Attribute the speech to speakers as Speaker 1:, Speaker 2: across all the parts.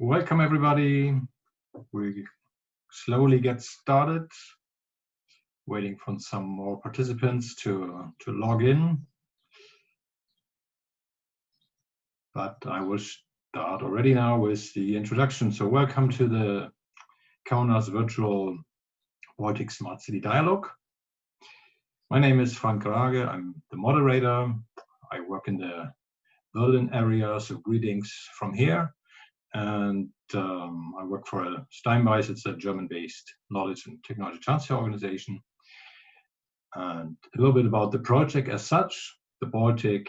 Speaker 1: Welcome everybody. We slowly get started, waiting for some more participants to log in. But I will start already now with the introduction. So welcome to the Kaunas virtual Baltic Smart City Dialogue. My name is Frank Rage. I'm the moderator. I work in the Berlin area, so greetings from here. And I work for Steinbeis. It's a German-based knowledge and technology transfer organization. And a little bit about the project as such. The Baltic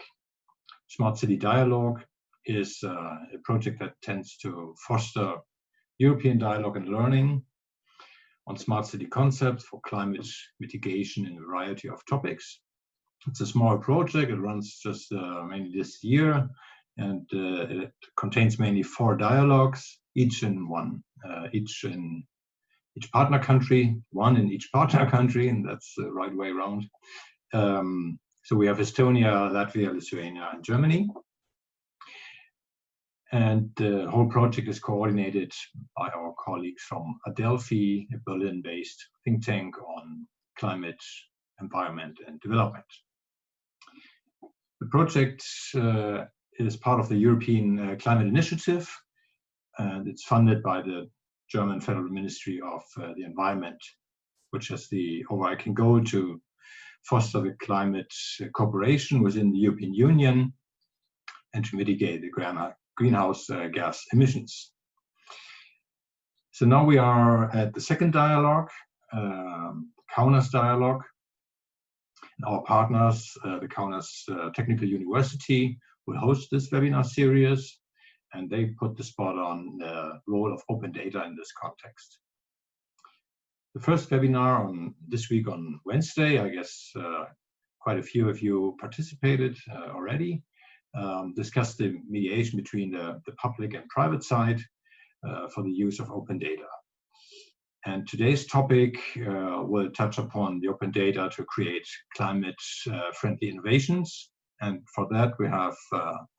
Speaker 1: Smart City Dialogue is a project that tends to foster European dialogue and learning on smart city concepts for climate mitigation in a variety of topics. It's a small project. It runs just mainly this year. And it contains mainly 4 dialogues, each in each partner country, one in each partner country, and that's the right way around. So we have Estonia, Latvia, Lithuania, and Germany. And the whole project is coordinated by our colleagues from Adelphi, a Berlin-based think tank on climate, environment, and development. The project is part of the European Climate Initiative, and it's funded by the German Federal Ministry of the Environment, which has the overarching goal to foster the climate cooperation within the European Union and to mitigate the greenhouse gas emissions. So now we are at the second dialogue, Kaunas dialogue. Our partners, the Kaunas Technical University, will host this webinar series, and they put the spot on the role of open data in this context. The first webinar on this week on Wednesday, I guess quite a few of you participated already, discussed the mediation between the public and private side for the use of open data. And today's topic will touch upon the open data to create climate-friendly innovations. And for that, we have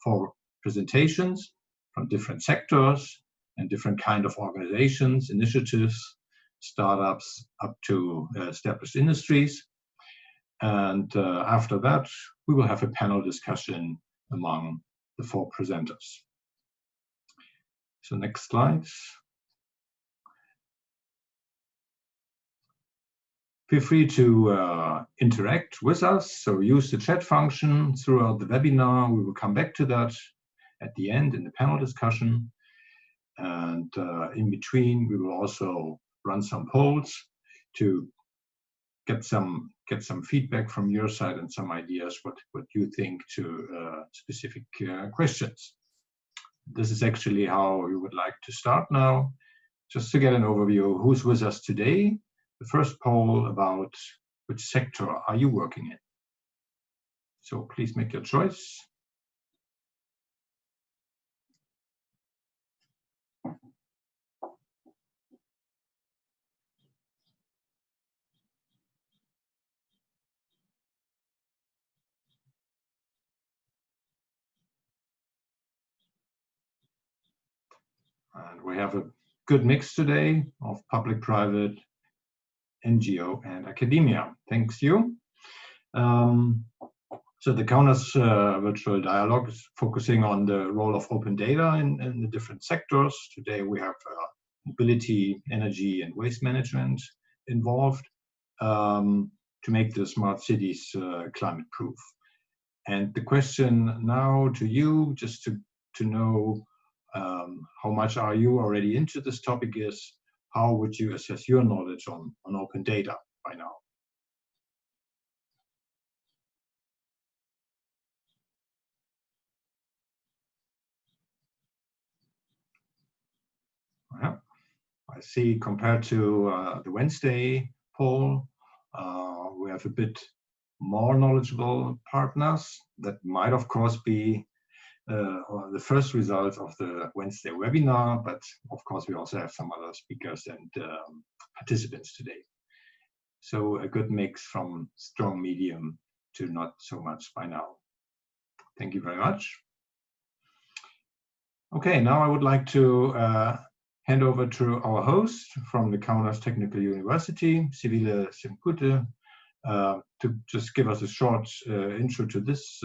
Speaker 1: 4 presentations from different sectors and different kind of organizations, initiatives, startups, up to established industries. And after that, we will have a panel discussion among the 4 presenters. So next slide. Feel free to interact with us, so use the chat function throughout the webinar. We will come back to that at the end in the panel discussion. And in between, we will also run some polls to get some feedback from your side and some ideas what you think to specific questions. This is actually how we would like to start now. Just to get an overview, who's with us today? The first poll about which sector are you working in? So please make your choice. And we have a good mix today of public, private, NGO, and academia. Thanks you. So the Kaunas virtual dialogue is focusing on the role of open data in the different sectors. Today we have mobility, energy, and waste management involved to make the smart cities climate proof. And the question now to you, just to know how much are you already into this topic, is how would you assess your knowledge on open data by now? Yeah. I see compared to the Wednesday poll, we have a bit more knowledgeable partners. That might, of course, be the first result of the Wednesday webinar, but of course we also have some other speakers and participants today. So a good mix from strong medium to not so much by now. Thank you very much. Okay, now I would like to hand over to our host from the Kaunas Technical University, Sivile Simkute, to just give us a short intro to this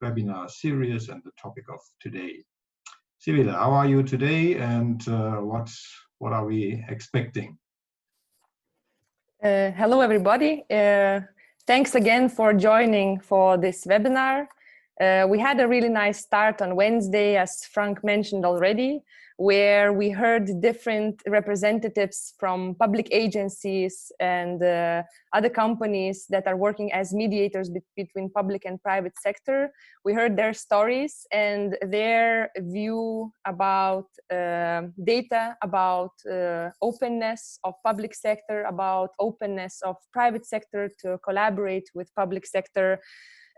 Speaker 1: webinar series and the topic of today. Sivile, how are you today, and what are we expecting?
Speaker 2: Hello, everybody. Thanks again for joining for this webinar. We had a really nice start on Wednesday, as Frank mentioned already, where we heard different representatives from public agencies and other companies that are working as mediators between public and private sector. We heard their stories and their view about data, about openness of public sector, about openness of private sector to collaborate with public sector.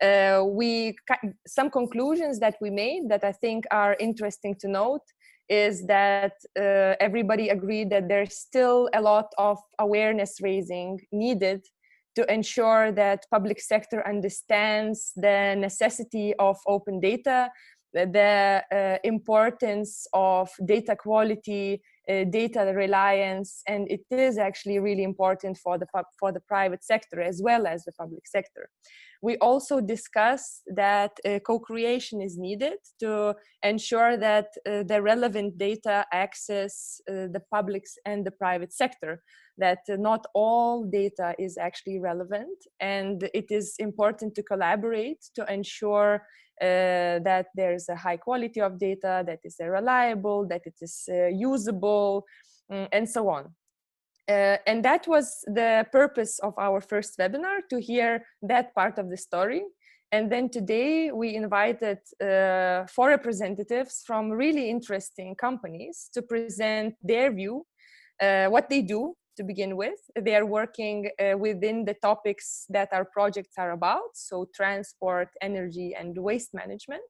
Speaker 2: Some conclusions that we made that I think are interesting to note is that everybody agreed that there's still a lot of awareness raising needed to ensure that public sector understands the necessity of open data, the importance of data quality, data reliance, and it is actually really important for the private sector as well as the public sector. We also discussed that co-creation is needed to ensure that the relevant data access the public and the private sector, that not all data is actually relevant, and it is important to collaborate to ensure that there's a high quality of data, that is reliable, that it is usable, and so on. And that was the purpose of our first webinar, to hear that part of the story. And then today we invited 4 representatives from really interesting companies to present their view, what they do to begin with. They are working within the topics that our projects are about, so transport, energy, and waste management.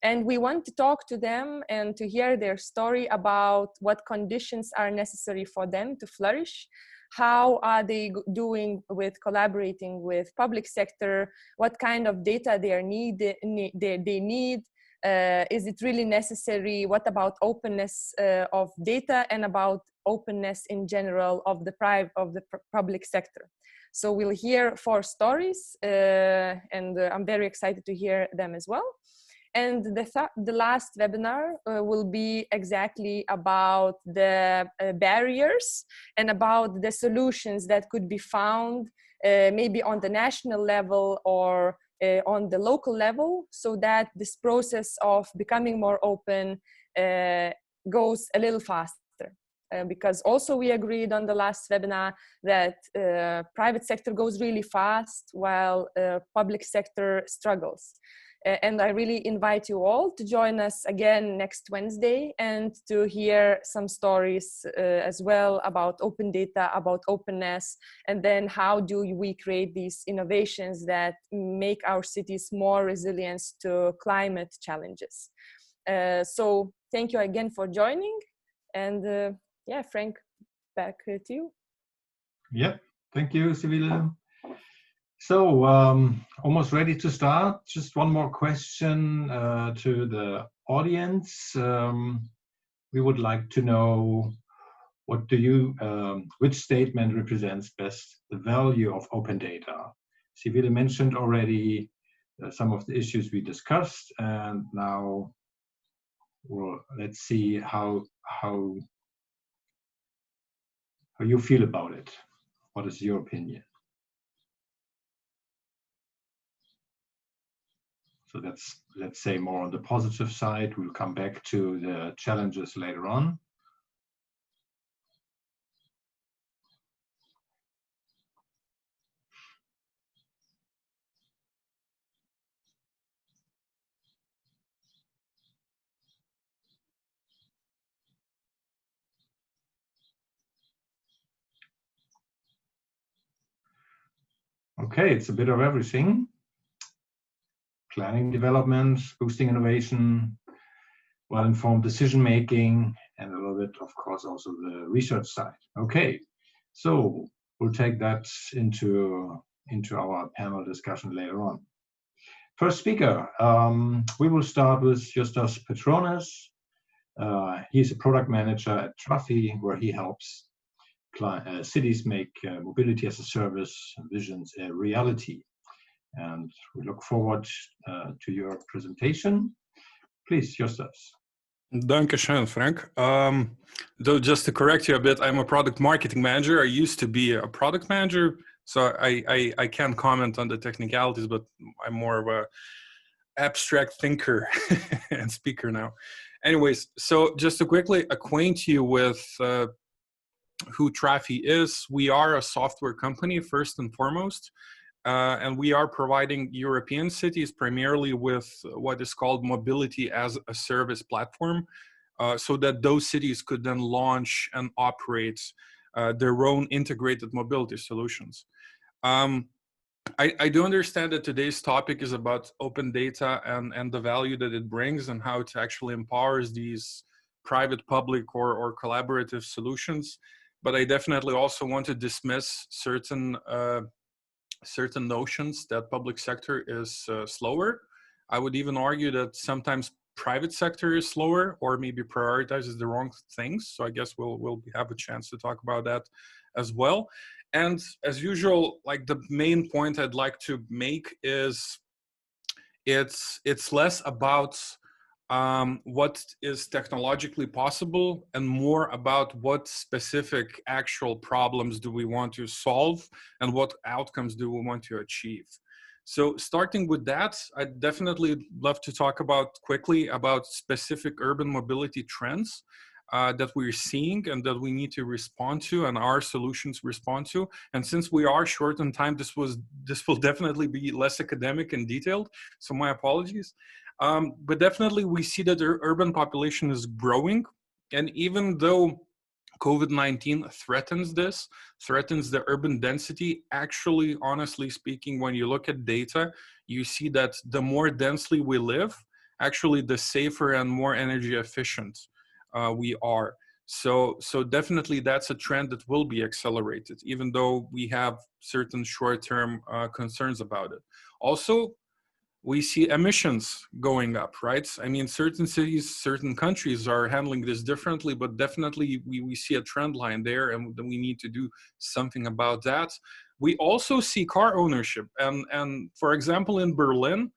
Speaker 2: And we want to talk to them and to hear their story about what conditions are necessary for them to flourish. How are they doing with collaborating with public sector? What kind of data they need? Is it really necessary? What about openness of data and about openness in general of the public sector? So we'll hear 4 stories, and I'm very excited to hear them as well. And the last webinar will be exactly about the barriers and about the solutions that could be found maybe on the national level or on the local level, so that this process of becoming more open goes a little faster. Because also we agreed on the last webinar that private sector goes really fast while public sector struggles. And I really invite you all to join us again next Wednesday and to hear some stories as well about open data, about openness, and then how do we create these innovations that make our cities more resilient to climate challenges. So thank you again for joining, and yeah, Frank, back to you.
Speaker 1: Yeah, thank you, Sivile. So, almost ready to start. Just one more question to the audience. We would like to know, which statement represents best the value of open data? Sivile mentioned already some of the issues we discussed, and now let's see how you feel about it. What is your opinion? So that's, let's say, more on the positive side. We'll come back to the challenges later on. Okay, it's a bit of everything. Planning development, boosting innovation, well-informed decision-making, and a little bit, of course, also the research side. Okay, so we'll take that into our panel discussion later on. First speaker, we will start with Justas Petronas. He's a product manager at Trafi, where he helps cities make mobility as a service visions a reality. And we look forward to your presentation. Please, Justus.
Speaker 3: Dankeschön, Frank. Though just to correct you a bit, I'm a product marketing manager. I used to be a product manager, so I can't comment on the technicalities, but I'm more of a abstract thinker and speaker now. Anyways, so just to quickly acquaint you with who Trafi is, we are a software company first and foremost. And we are providing European cities primarily with what is called mobility as a service platform, so that those cities could then launch and operate their own integrated mobility solutions. I do understand that today's topic is about open data and the value that it brings and how it actually empowers these private, public, or collaborative solutions. But I definitely also want to dismiss certain notions that public sector is slower. I would even argue that sometimes private sector is slower or maybe prioritizes the wrong things. So I guess we'll have a chance to talk about that as well. And as usual, like the main point I'd like to make is it's less about what is technologically possible and more about what specific actual problems do we want to solve and what outcomes do we want to achieve. So starting with that, I'd definitely love to talk quickly about specific urban mobility trends that we're seeing and that we need to respond to and our solutions respond to. And since we are short on time, this will definitely be less academic and detailed, so my apologies. But definitely we see that the urban population is growing. And even though COVID-19 threatens the urban density, actually, honestly speaking, when you look at data, you see that the more densely we live, actually the safer and more energy efficient we are. So definitely that's a trend that will be accelerated, even though we have certain short-term concerns about it. Also, we see emissions going up, right? I mean, certain cities, certain countries are handling this differently, but definitely we see a trend line there, and we need to do something about that. We also see car ownership, and for example, in Berlin,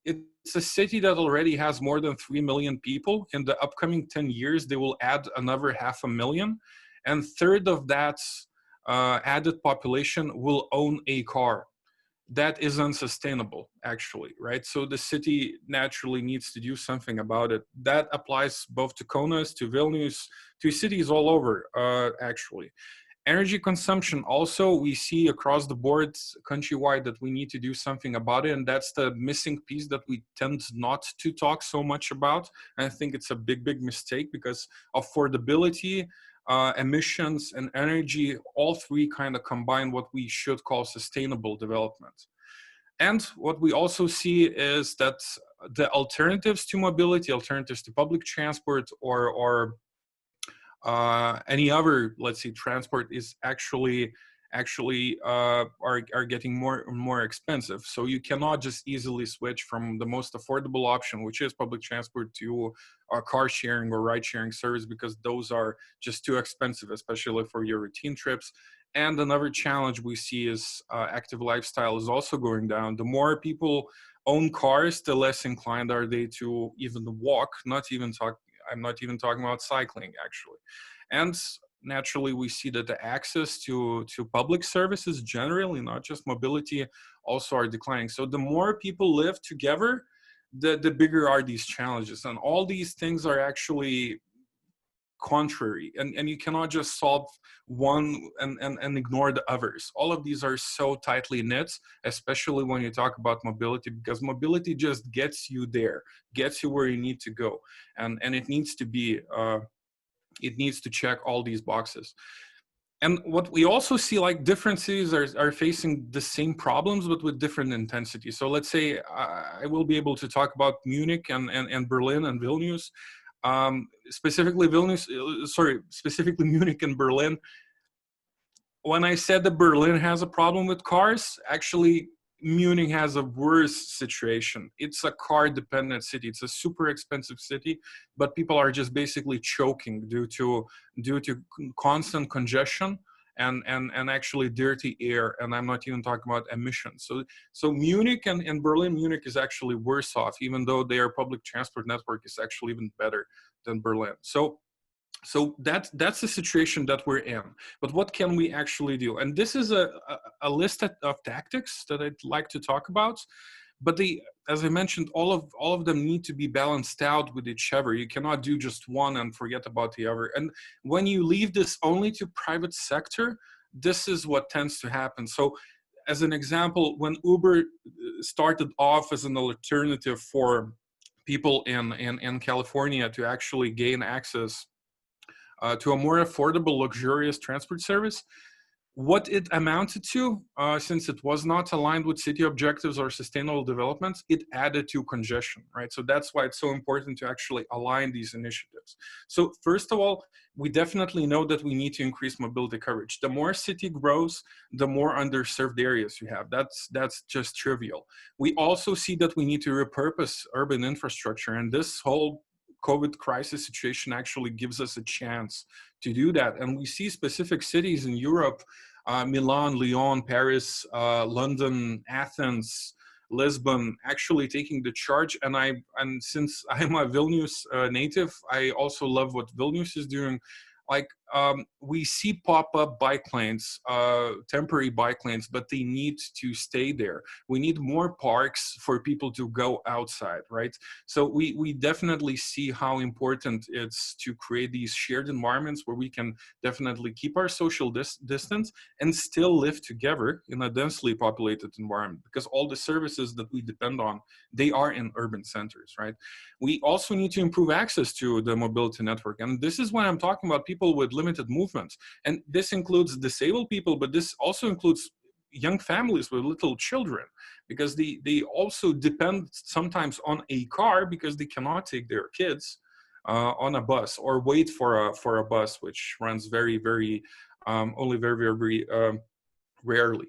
Speaker 3: it's a city that already has more than 3 million people. In the upcoming 10 years, they will add another 500,000, and third of that added population will own a car. That is unsustainable, actually, right? So the city naturally needs to do something about it. That applies both to Kaunas, to Vilnius, to cities all over, actually. Energy consumption, also, we see across the board, countrywide, that we need to do something about it, and that's the missing piece that we tend not to talk so much about. And I think it's a big, big mistake, because affordability, emissions and energy, all three kind of combine what we should call sustainable development. And what we also see is that the alternatives to mobility, alternatives to public transport or any other, let's say, transport is actually are getting more and more expensive. So you cannot just easily switch from the most affordable option, which is public transport, to a car sharing or ride sharing service, because those are just too expensive, especially for your routine trips. And another challenge we see is active lifestyle is also going down. The more people own cars, the less inclined are they to even walk, I'm not even talking about cycling, actually. And naturally, we see that the access to public services generally, not just mobility, also are declining. So the more people live together, the bigger are these challenges. And all these things are actually contrary. And you cannot just solve one and ignore the others. All of these are so tightly knit, especially when you talk about mobility, because mobility just gets you there, gets you where you need to go. And it needs to be, it needs to check all these boxes. And what we also see, like, different cities are facing the same problems, but with different intensity. So let's say I will be able to talk about Munich and Berlin and Vilnius. Specifically Munich and Berlin. When I said that Berlin has a problem with cars, actually Munich has a worse situation. It's a car-dependent city. It's a super expensive city, but people are just basically choking due to constant congestion and actually dirty air. And I'm not even talking about emissions. So Munich and Berlin. Munich is actually worse off, even though their public transport network is actually even better than Berlin. So that's the situation that we're in. But what can we actually do? And this is a list of tactics that I'd like to talk about. But as I mentioned, all of them need to be balanced out with each other. You cannot do just one and forget about the other. And when you leave this only to private sector, this is what tends to happen. So as an example, when Uber started off as an alternative for people in California to actually gain access to a more affordable, luxurious transport service, what it amounted to, since it was not aligned with city objectives or sustainable developments, it added to congestion, right? So that's why it's so important to actually align these initiatives. So first of all, we definitely know that we need to increase mobility coverage. The more city grows, the more underserved areas you have. That's just trivial. We also see that we need to repurpose urban infrastructure, and this whole COVID crisis situation actually gives us a chance to do that. And we see specific cities in Europe, Milan, Lyon, Paris, London, Athens, Lisbon, actually taking the charge. And since I'm a Vilnius native, I also love what Vilnius is doing. Like we see pop-up bike lanes, temporary bike lanes, but they need to stay there. We need more parks for people to go outside, right? So we definitely see how important it's to create these shared environments where we can definitely keep our social distance and still live together in a densely populated environment, because all the services that we depend on, they are in urban centers, right? We also need to improve access to the mobility network. And this is when I'm talking about people with limited movements. And this includes disabled people, but this also includes young families with little children, because they also depend sometimes on a car because they cannot take their kids on a bus or wait for a bus, which runs only very rarely.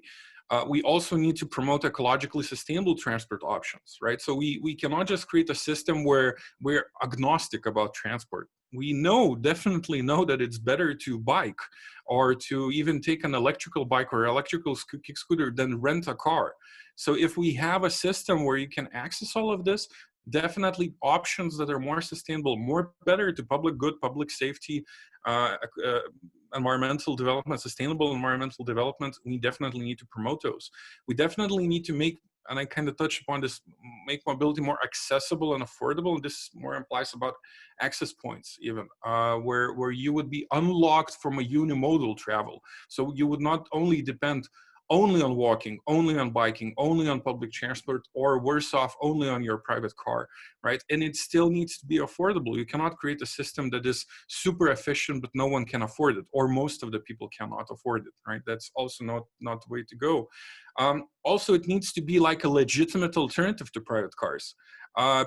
Speaker 3: We also need to promote ecologically sustainable transport options, right? So we cannot just create a system where we're agnostic about transport. We definitely know that it's better to bike or to even take an electrical bike or electrical kick scooter than rent a car. So if we have a system where you can access all of this, definitely options that are more sustainable, more better to public good, public safety, environmental development, sustainable environmental development, we definitely need to promote those. We definitely need to make, and I kind of touched upon this, make mobility more accessible and affordable. And this more implies about access points even, where you would be unlocked from a unimodal travel. So you would not only depend only on walking, only on biking, only on public transport, or worse off, only on your private car, right? And it still needs to be affordable. You cannot create a system that is super efficient, but no one can afford it, or most of the people cannot afford it, right? That's also not the way to go. Also, it needs to be like a legitimate alternative to private cars.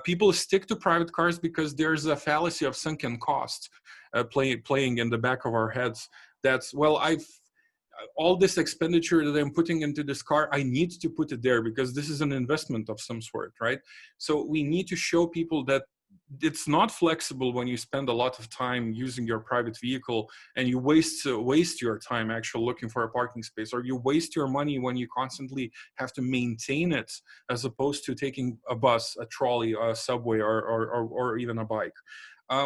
Speaker 3: People stick to private cars because there's a fallacy of sunken cost playing in the back of our heads. That's, well, all this expenditure that I'm putting into this car, I need to put it there because this is an investment of some sort, right? So we need to show people that it's not flexible when you spend a lot of time using your private vehicle and you waste your time actually looking for a parking space, or you waste your money when you constantly have to maintain it, as opposed to taking a bus, a trolley, a subway, or even a bike.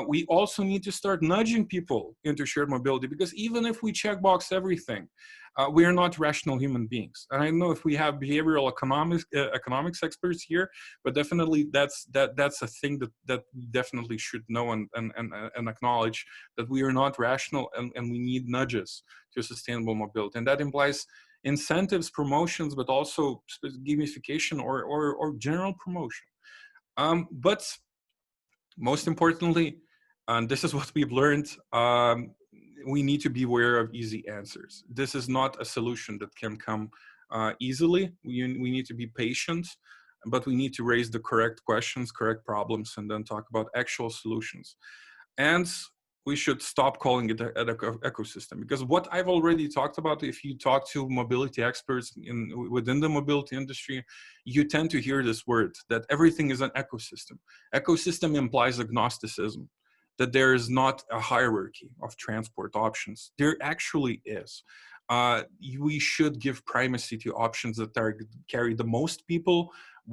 Speaker 3: We also need to start nudging people into shared mobility, because even if we checkbox everything, we are not rational human beings. And I don't know if we have behavioral economics experts here, but definitely that's a thing that we definitely should know and acknowledge, that we are not rational and we need nudges to sustainable mobility. And that implies incentives, promotions, but also gamification or general promotion. But most importantly, and this is what we've learned, we need to be aware of easy answers. This is not a solution that can come easily. We need to be patient, but we need to raise the correct questions, correct problems, and then talk about actual solutions. And we should stop calling it an ecosystem, because what I've already talked about, if you talk to mobility experts within the mobility industry, you tend to hear this word, that everything is an ecosystem. Ecosystem implies agnosticism, that there is not a hierarchy of transport options. There actually is. We should give primacy to options that carry the most people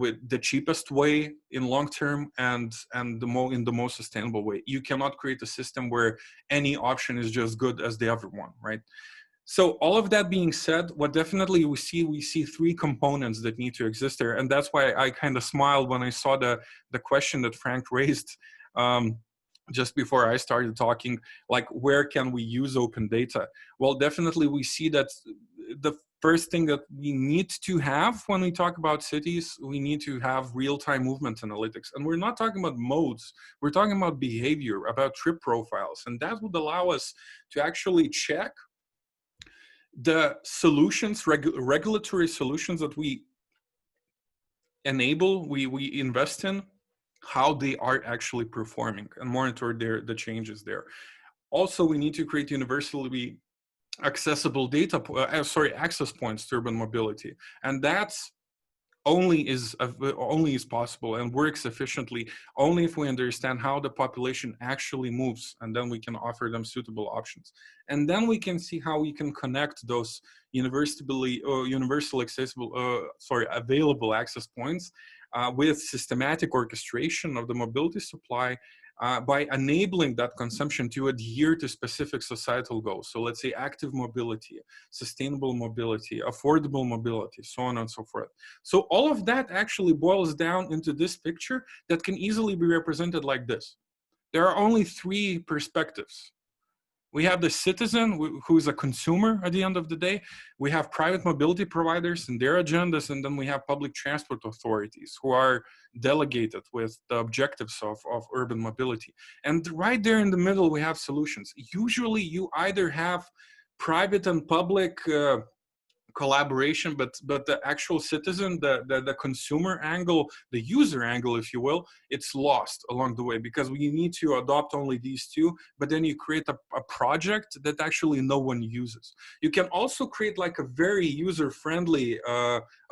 Speaker 3: with the cheapest way in long term and in the most sustainable way. You cannot create a system where any option is just good as the other one, right? So all of that being said, what definitely we see three components that need to exist there, and that's why I kind of smiled when I saw the question that Frank raised just before I started talking, like, where can we use open data? Well, definitely we see that the first thing that we need to have when we talk about cities, we need to have real-time movement analytics. And we're not talking about modes, we're talking about behavior, about trip profiles. And that would allow us to actually check the solutions, regulatory solutions that we enable, we invest in, how they are actually performing, and monitor the changes there. Also, we need to create universally accessible access points to urban mobility, and that's only is possible and works efficiently only if we understand how the population actually moves, and then we can offer them suitable options. And then we can see how we can connect those available access points with systematic orchestration of the mobility supply, by enabling that consumption to adhere to specific societal goals. So let's say active mobility, sustainable mobility, affordable mobility, so on and so forth. So all of that actually boils down into this picture that can easily be represented like this. There are only three perspectives. We have the citizen who is a consumer at the end of the day. We have private mobility providers and their agendas, and then we have public transport authorities who are delegated with the objectives of urban mobility. And right there in the middle, we have solutions. Usually you either have private and public collaboration, but the actual citizen, the consumer angle, the user angle, if you will, it's lost along the way, because we need to adopt only these two, but then you create a project that actually no one uses. You can also create like a very user-friendly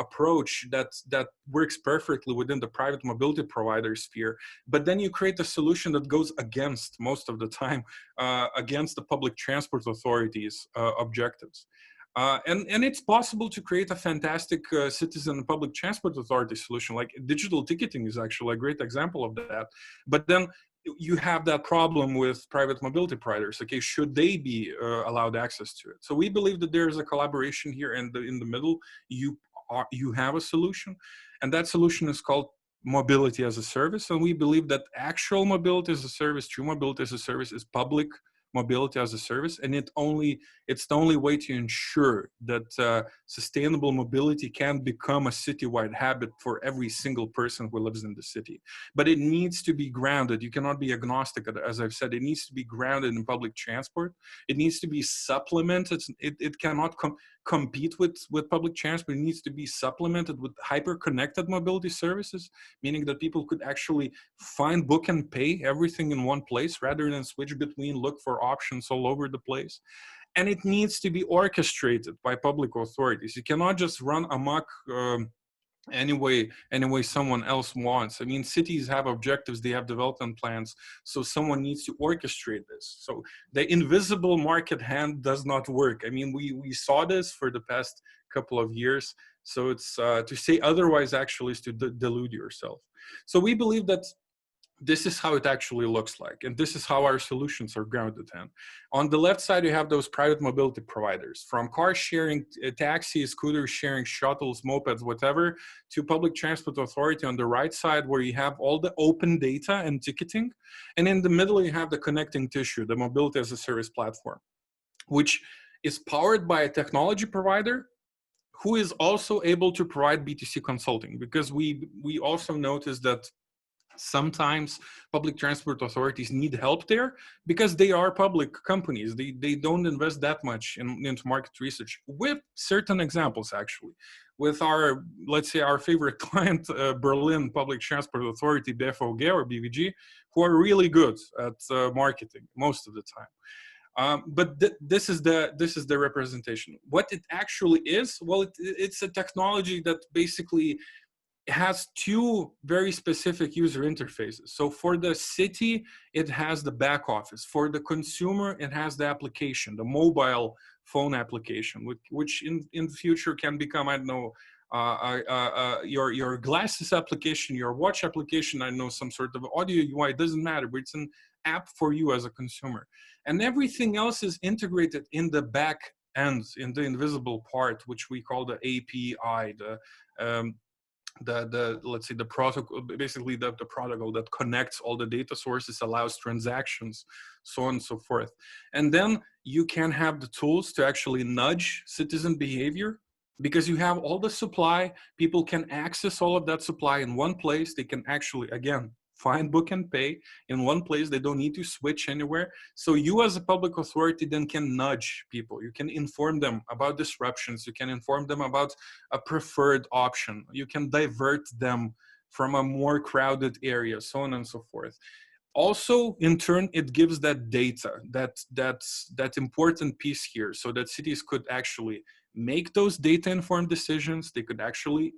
Speaker 3: approach that works perfectly within the private mobility provider sphere, but then you create a solution that goes against, most of the time, against the public transport authorities' objectives. And it's possible to create a fantastic citizen public transport authority solution. Like digital ticketing is actually a great example of that. But then you have that problem with private mobility providers. Okay, should they be allowed access to it? So we believe that there is a collaboration here, and in the middle, you have a solution, and that solution is called mobility as a service. And we believe that actual mobility as a service, true mobility as a service, is public mobility as a service, and it's the only way to ensure that sustainable mobility can become a citywide habit for every single person who lives in the city. But it needs to be grounded. You cannot be agnostic, as I've said. It needs to be grounded in public transport. It needs to be supplemented. It cannot compete with public transport. It needs to be supplemented with hyper-connected mobility services, meaning that people could actually find, book, and pay everything in one place rather than switch between, look for options all over the place. And it needs to be orchestrated by public authorities. You cannot just run amok anyway someone else wants. I mean, cities have objectives, they have development plans, so someone needs to orchestrate this. So the invisible market hand does not work. I mean, we saw this for the past couple of years. So it's to say otherwise actually is to delude yourself. So we believe that this is how it actually looks like, and this is how our solutions are grounded in. On the left side, you have those private mobility providers, from car sharing, taxis, scooter sharing, shuttles, mopeds, whatever, to public transport authority on the right side, where you have all the open data and ticketing. And in the middle, you have the connecting tissue, the mobility as a service platform, which is powered by a technology provider who is also able to provide B2C consulting, because we also notice that sometimes public transport authorities need help there because they are public companies. They don't invest that much into market research, with certain examples actually. With our, let's say, our favorite client, Berlin Public Transport Authority, BVG or BVG, who are really good at marketing most of the time. But this is the representation. What it actually is, well, it's a technology that basically has two very specific user interfaces. So for the city, it has the back office. For the consumer, it has the application, the mobile phone application, which in the future can become, I don't know, your glasses application, your watch application, I know, some sort of audio UI, it doesn't matter, but it's an app for you as a consumer. And everything else is integrated in the back end, in the invisible part, which we call the API, let's say the protocol, basically the protocol that connects all the data sources, allows transactions, so on and so forth. And then you can have the tools to actually nudge citizen behavior, because you have all the supply. People can access all of that supply in one place. They can actually, again, find, book, and pay in one place. They don't need to switch anywhere. So you as a public authority then can nudge people. You can inform them about disruptions. You can inform them about a preferred option. You can divert them from a more crowded area, so on and so forth. Also, in turn, it gives that data, that important piece here, so that cities could actually make those data-informed decisions. They could actually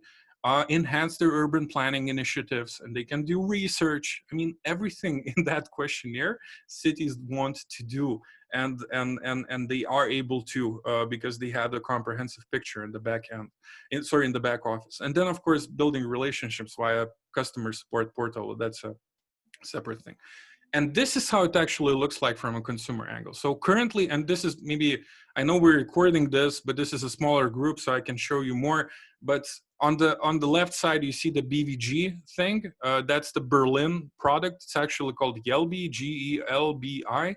Speaker 3: enhance their urban planning initiatives, and they can do research. I mean, everything in that questionnaire cities want to do, and they are able to because they had a comprehensive picture in the back end, in the back office. And then, of course, building relationships via customer support portal. That's a separate thing. And this is how it actually looks like from a consumer angle. So currently, and this is maybe, I know we're recording this, but this is a smaller group, so I can show you more. But on the left side, you see the BVG thing. That's the Berlin product. It's actually called Gelbi, Gelbi.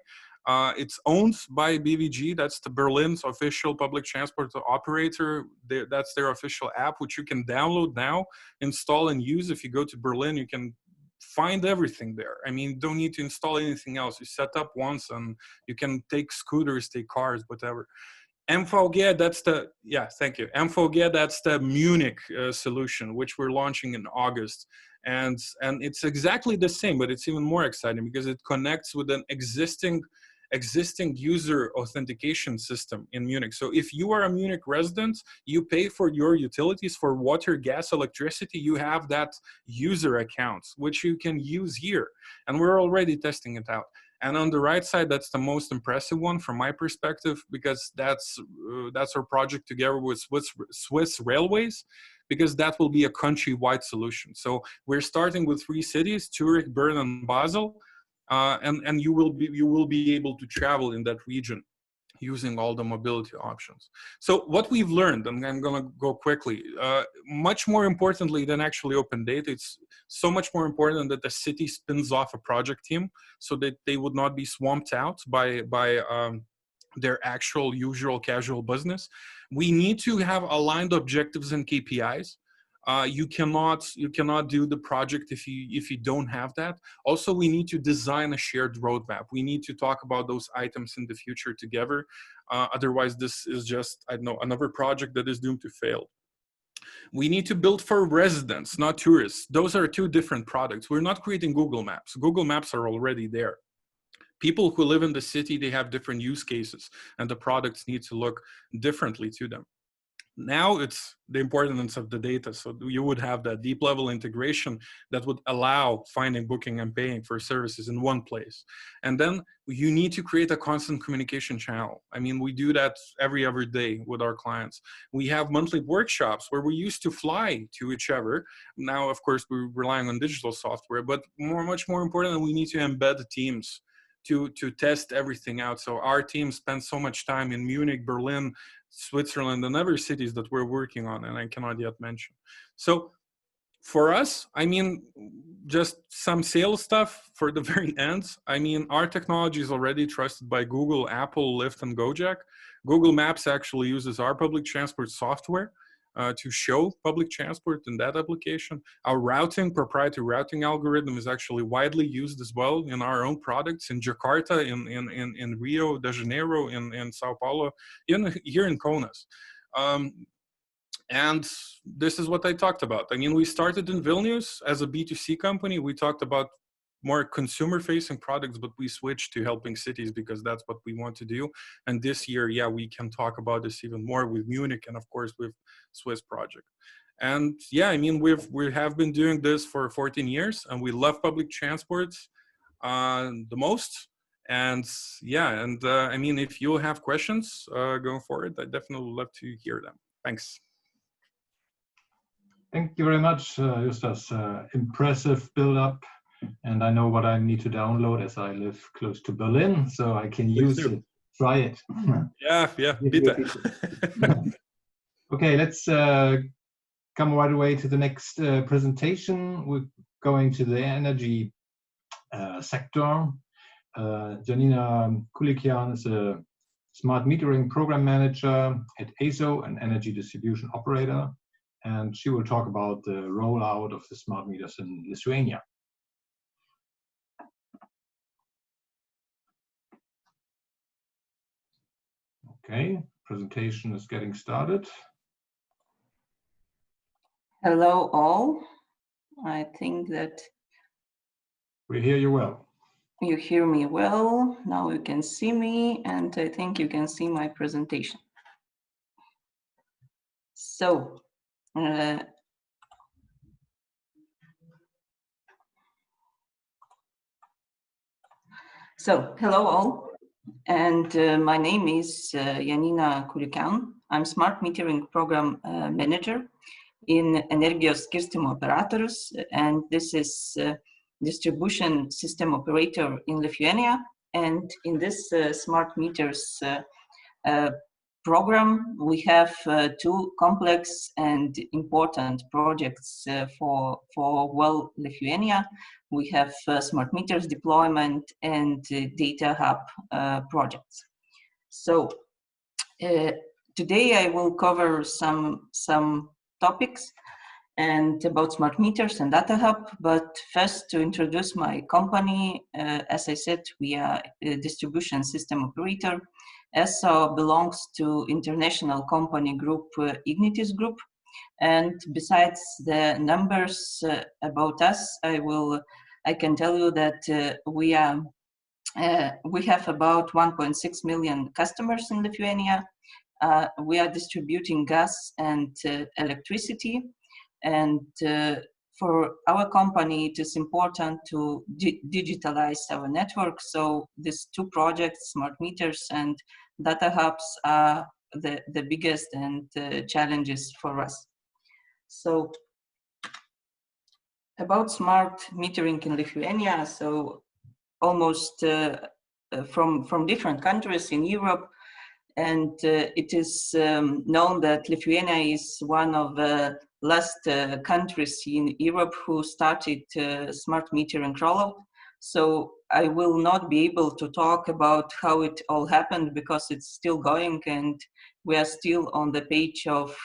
Speaker 3: It's owned by BVG. That's the Berlin's official public transport operator. That's their official app, which you can download now, install, and use. If you go to Berlin, you can find everything there. I mean, don't need to install anything else. You set up once and you can take scooters, take cars, whatever. MVG, that's the, yeah, thank you. MVG, that's the Munich solution, which we're launching in August. And it's exactly the same, but it's even more exciting because it connects with an existing user authentication system in Munich. So if you are a Munich resident, you pay for your utilities, for water, gas, electricity, you have that user account, which you can use here. And we're already testing it out. And on the right side, that's the most impressive one from my perspective, because that's our project together with Swiss Railways, because that will be a countrywide solution. So we're starting with 3 cities, Zurich, Bern, and Basel. And you will be able to travel in that region using all the mobility options. So what we've learned, and I'm going to go quickly, much more importantly than actually open data, it's so much more important that the city spins off a project team so that they would not be swamped out by their actual usual casual business. We need to have aligned objectives and KPIs. You cannot do the project if you don't have that. Also, we need to design a shared roadmap. We need to talk about those items in the future together. Otherwise, this is just, I don't know, another project that is doomed to fail. We need to build for residents, not tourists. Those are 2 different products. We're not creating Google Maps. Google Maps are already there. People who live in the city, they have different use cases, and the products need to look differently to them. Now it's the importance of the data. So you would have that deep level integration that would allow finding, booking, and paying for services in one place. And then you need to create a constant communication channel. I mean, we do that every other day with our clients. We have monthly workshops where we used to fly to each other. Now, of course, we're relying on digital software, but much more important, we need to embed the teams to test everything out. So our team spends so much time in Munich, Berlin, Switzerland, and other cities that we're working on, and I cannot yet mention. So for us, I mean, just some sales stuff for the very end. I mean, our technology is already trusted by Google, Apple, Lyft, and Gojek. Google Maps actually uses our public transport software to show public transport in that application. Our proprietary routing algorithm is actually widely used as well in our own products in Jakarta, in Rio de Janeiro, in Sao Paulo, here in Kaunas. And this is what I talked about. I mean, we started in Vilnius as a B2C company. We talked about more consumer-facing products, but we switched to helping cities because that's what we want to do. And this year, yeah, we can talk about this even more with Munich and of course with Swiss project. And yeah, I mean, we have been doing this for 14 years and we love public transport the most. And yeah, and I mean, if you have questions going forward, I definitely love to hear them. Thanks.
Speaker 1: Thank you very much, Justus. Impressive build-up, and I know what I need to download as I live close to Berlin, so I can use it, try it.
Speaker 3: Yeah, bitte.
Speaker 1: Okay, let's come right away to the next presentation. We're going to the energy sector. Janina Kulikian is a smart metering program manager at ASO, an energy distribution operator, and she will talk about the rollout of the smart meters in Lithuania. Okay, presentation is getting started.
Speaker 4: Hello all. I think that
Speaker 1: we hear you well.
Speaker 4: You hear me well. Now you can see me, and I think you can see my presentation. So, hello all, and my name is Janina Kulikian. I'm Smart Metering Program Manager in Energijos Skirstymo Operatorius, and this is distribution system operator in Lithuania. And in this smart meters program, we have two complex and important projects for well Lithuania. We have smart meters deployment and data hub projects. So today I will cover some topics and about smart meters and data hub. But first, to introduce my company, as I said, we are a distribution system operator. ESO belongs to international company group Ignitis Group. And besides the numbers about us, I can tell you that we have about 1.6 million customers in Lithuania. We are distributing gas and electricity. And for our company, it is important to digitalize our network. So these two projects, smart meters and data hubs, are the biggest and challenges for us. So about smart metering in Lithuania, so almost from different countries in Europe, and it is known that Lithuania is one of the last countries in Europe who started smart metering rollout. So I will not be able to talk about how it all happened because it's still going and we are still on the page of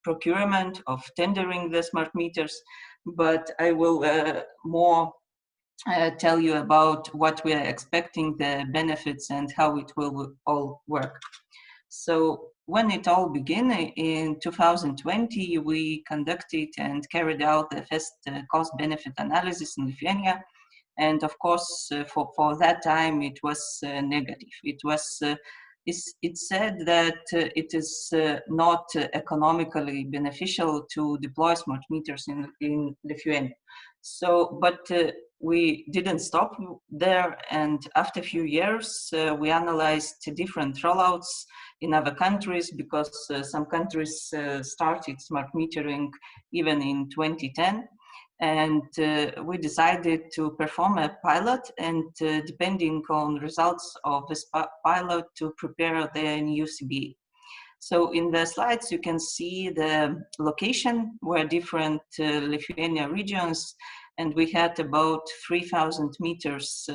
Speaker 4: procurement, of tendering the smart meters. But I will more tell you about what we are expecting, the benefits, and how it will all work. So when it all began in 2020, we conducted and carried out the first cost-benefit analysis in Lithuania. And of course, for that time, it was negative. It said that it is not economically beneficial to deploy smart meters in Lithuania. So, but we didn't stop there, and after a few years, we analyzed different rollouts in other countries because some countries started smart metering even in 2010. And we decided to perform a pilot, and depending on results of this pilot, to prepare the new CBA. So in the slides, you can see the location where different Lithuania regions, and we had about 3,000 meters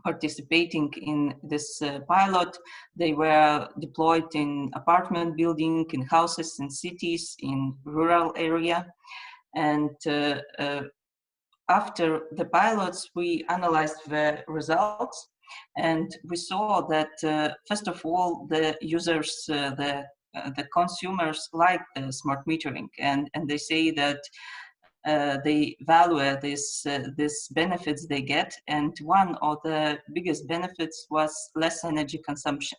Speaker 4: participating in this pilot. They were deployed in apartment building, in houses, in cities, in rural area. And after the pilots, we analyzed the results, and we saw that first of all, the users, the consumers like the smart metering, and they say that they value this benefits they get, and one of the biggest benefits was less energy consumption.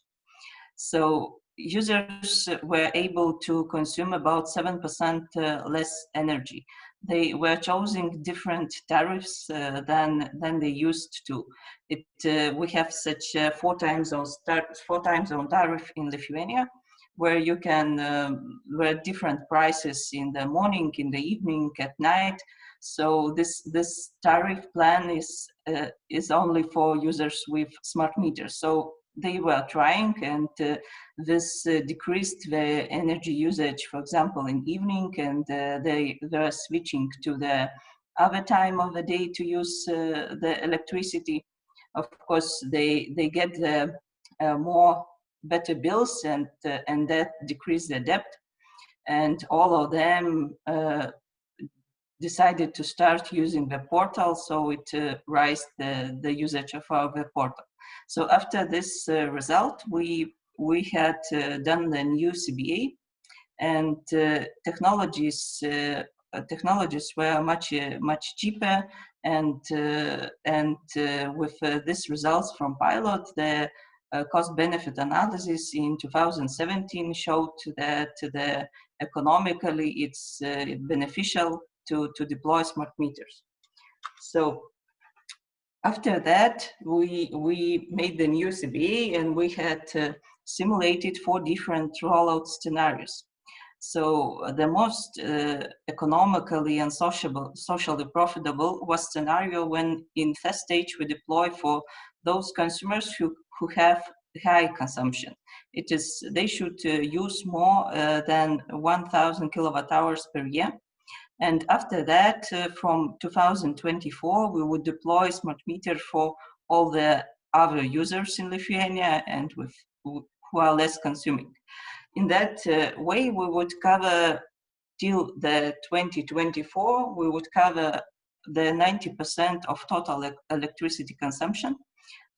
Speaker 4: So users were able to consume about 7% less energy. They were choosing different tariffs than they used to. We have such 4 time zone tariff in Lithuania, where you can where different prices in the morning, in the evening, at night. So this tariff plan is only for users with smart meters. So they were trying, and this decreased the energy usage, for example, in evening, and they were switching to the other time of the day to use the electricity. Of course, they get the more better bills, and that decreased the debt, and all of them decided to start using the portal, so it raised the usage of our web portal. So after this result, we had done the new CBA, and technologies were much cheaper, and with these results from pilot, the cost-benefit analysis in 2017 showed that economically it's beneficial to deploy smart meters. So after that, we made the new CBA, and we had simulated 4 different rollout scenarios. So the most economically and socially profitable was scenario when in first stage we deploy for those consumers who have high consumption. They should use more than 1,000 kilowatt hours per year. And after that, from 2024, we would deploy smart meter for all the other users in Lithuania and who are less consuming. In that way, we would cover till the 2024, we would cover the 90% of total electricity consumption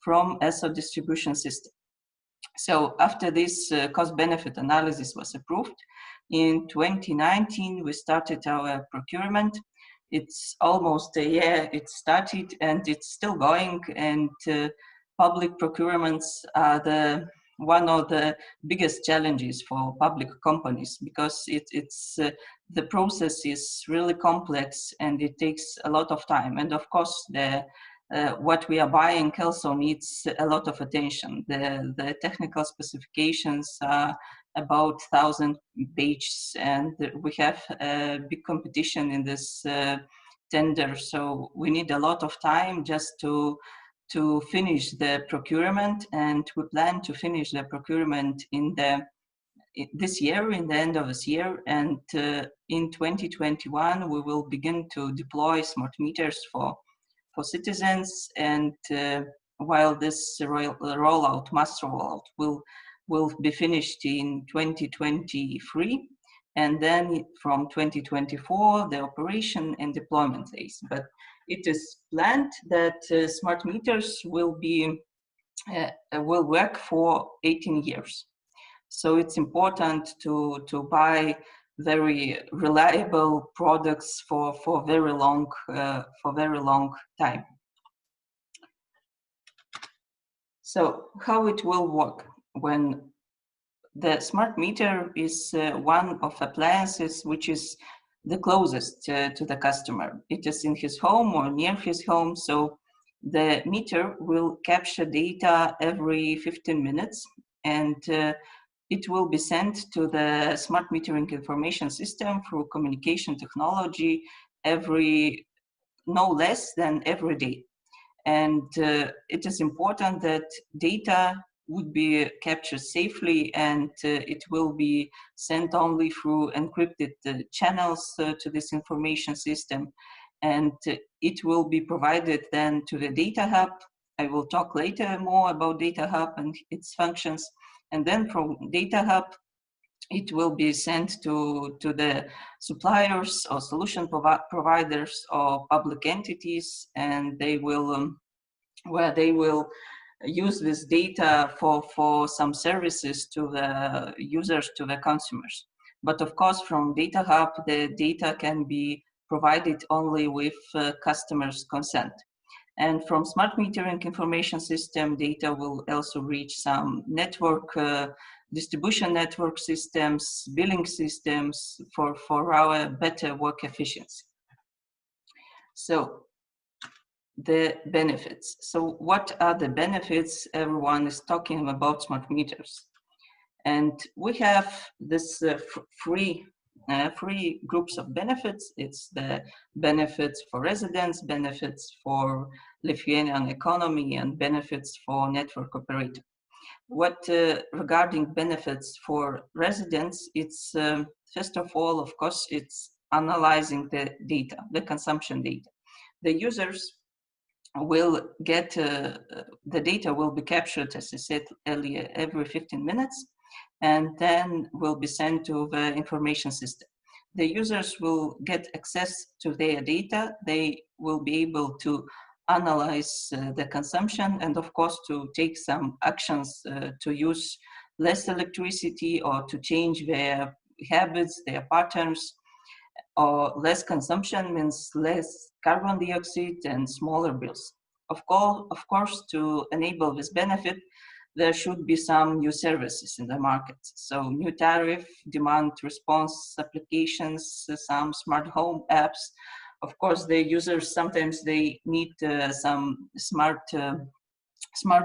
Speaker 4: from ESO distribution system. So after this cost-benefit analysis was approved, in 2019, we started our procurement. It's almost a year it started, and it's still going, and public procurements are one of the biggest challenges for public companies, because the process is really complex and it takes a lot of time. And of course, what we are buying also needs a lot of attention. The technical specifications are about 1,000 pages, and we have a big competition in this tender. So we need a lot of time just to finish the procurement, and we plan to finish the procurement this year, in the end of this year. And in 2021, we will begin to deploy smart meters for citizens, and while this master rollout will be finished in 2023, and then from 2024 the operation and deployment phase. But it is planned that smart meters will work for 18 years. So it's important to buy very reliable products for very long time. So how it will work? When the smart meter is one of appliances which is the closest to the customer. It is in his home or near his home, so the meter will capture data every 15 minutes, and it will be sent to the smart metering information system through communication technology no less than every day. And it is important that data would be captured safely, and it will be sent only through encrypted channels to this information system. And it will be provided then to the data hub. I will talk later more about data hub and its functions. And then from data hub, it will be sent to the suppliers or solution providers or public entities, and they will use this data for some services to the users, to the consumers. But of course, from Data Hub, the data can be provided only with customers' consent. And from smart metering information system, data will also reach some network, distribution network systems, billing systems for our better work efficiency. So the benefits. So what are the benefits? Everyone is talking about smart meters. And we have this three groups of benefits. It's the benefits for residents, benefits for Lithuanian economy, and benefits for network operator. What regarding benefits for residents, it's first of all, of course, it's analyzing the data, the consumption data. The users will get, the data will be captured, as I said earlier, every 15 minutes, and then will be sent to the information system. The users will get access to their data. They will be able to analyze the consumption and, of course, to take some actions to use less electricity or to change their habits, their patterns. Or less consumption means less carbon dioxide and smaller bills. Of course, to enable this benefit, there should be some new services in the market. So new tariff, demand response applications, some smart home apps. Of course, the users, sometimes they need some smart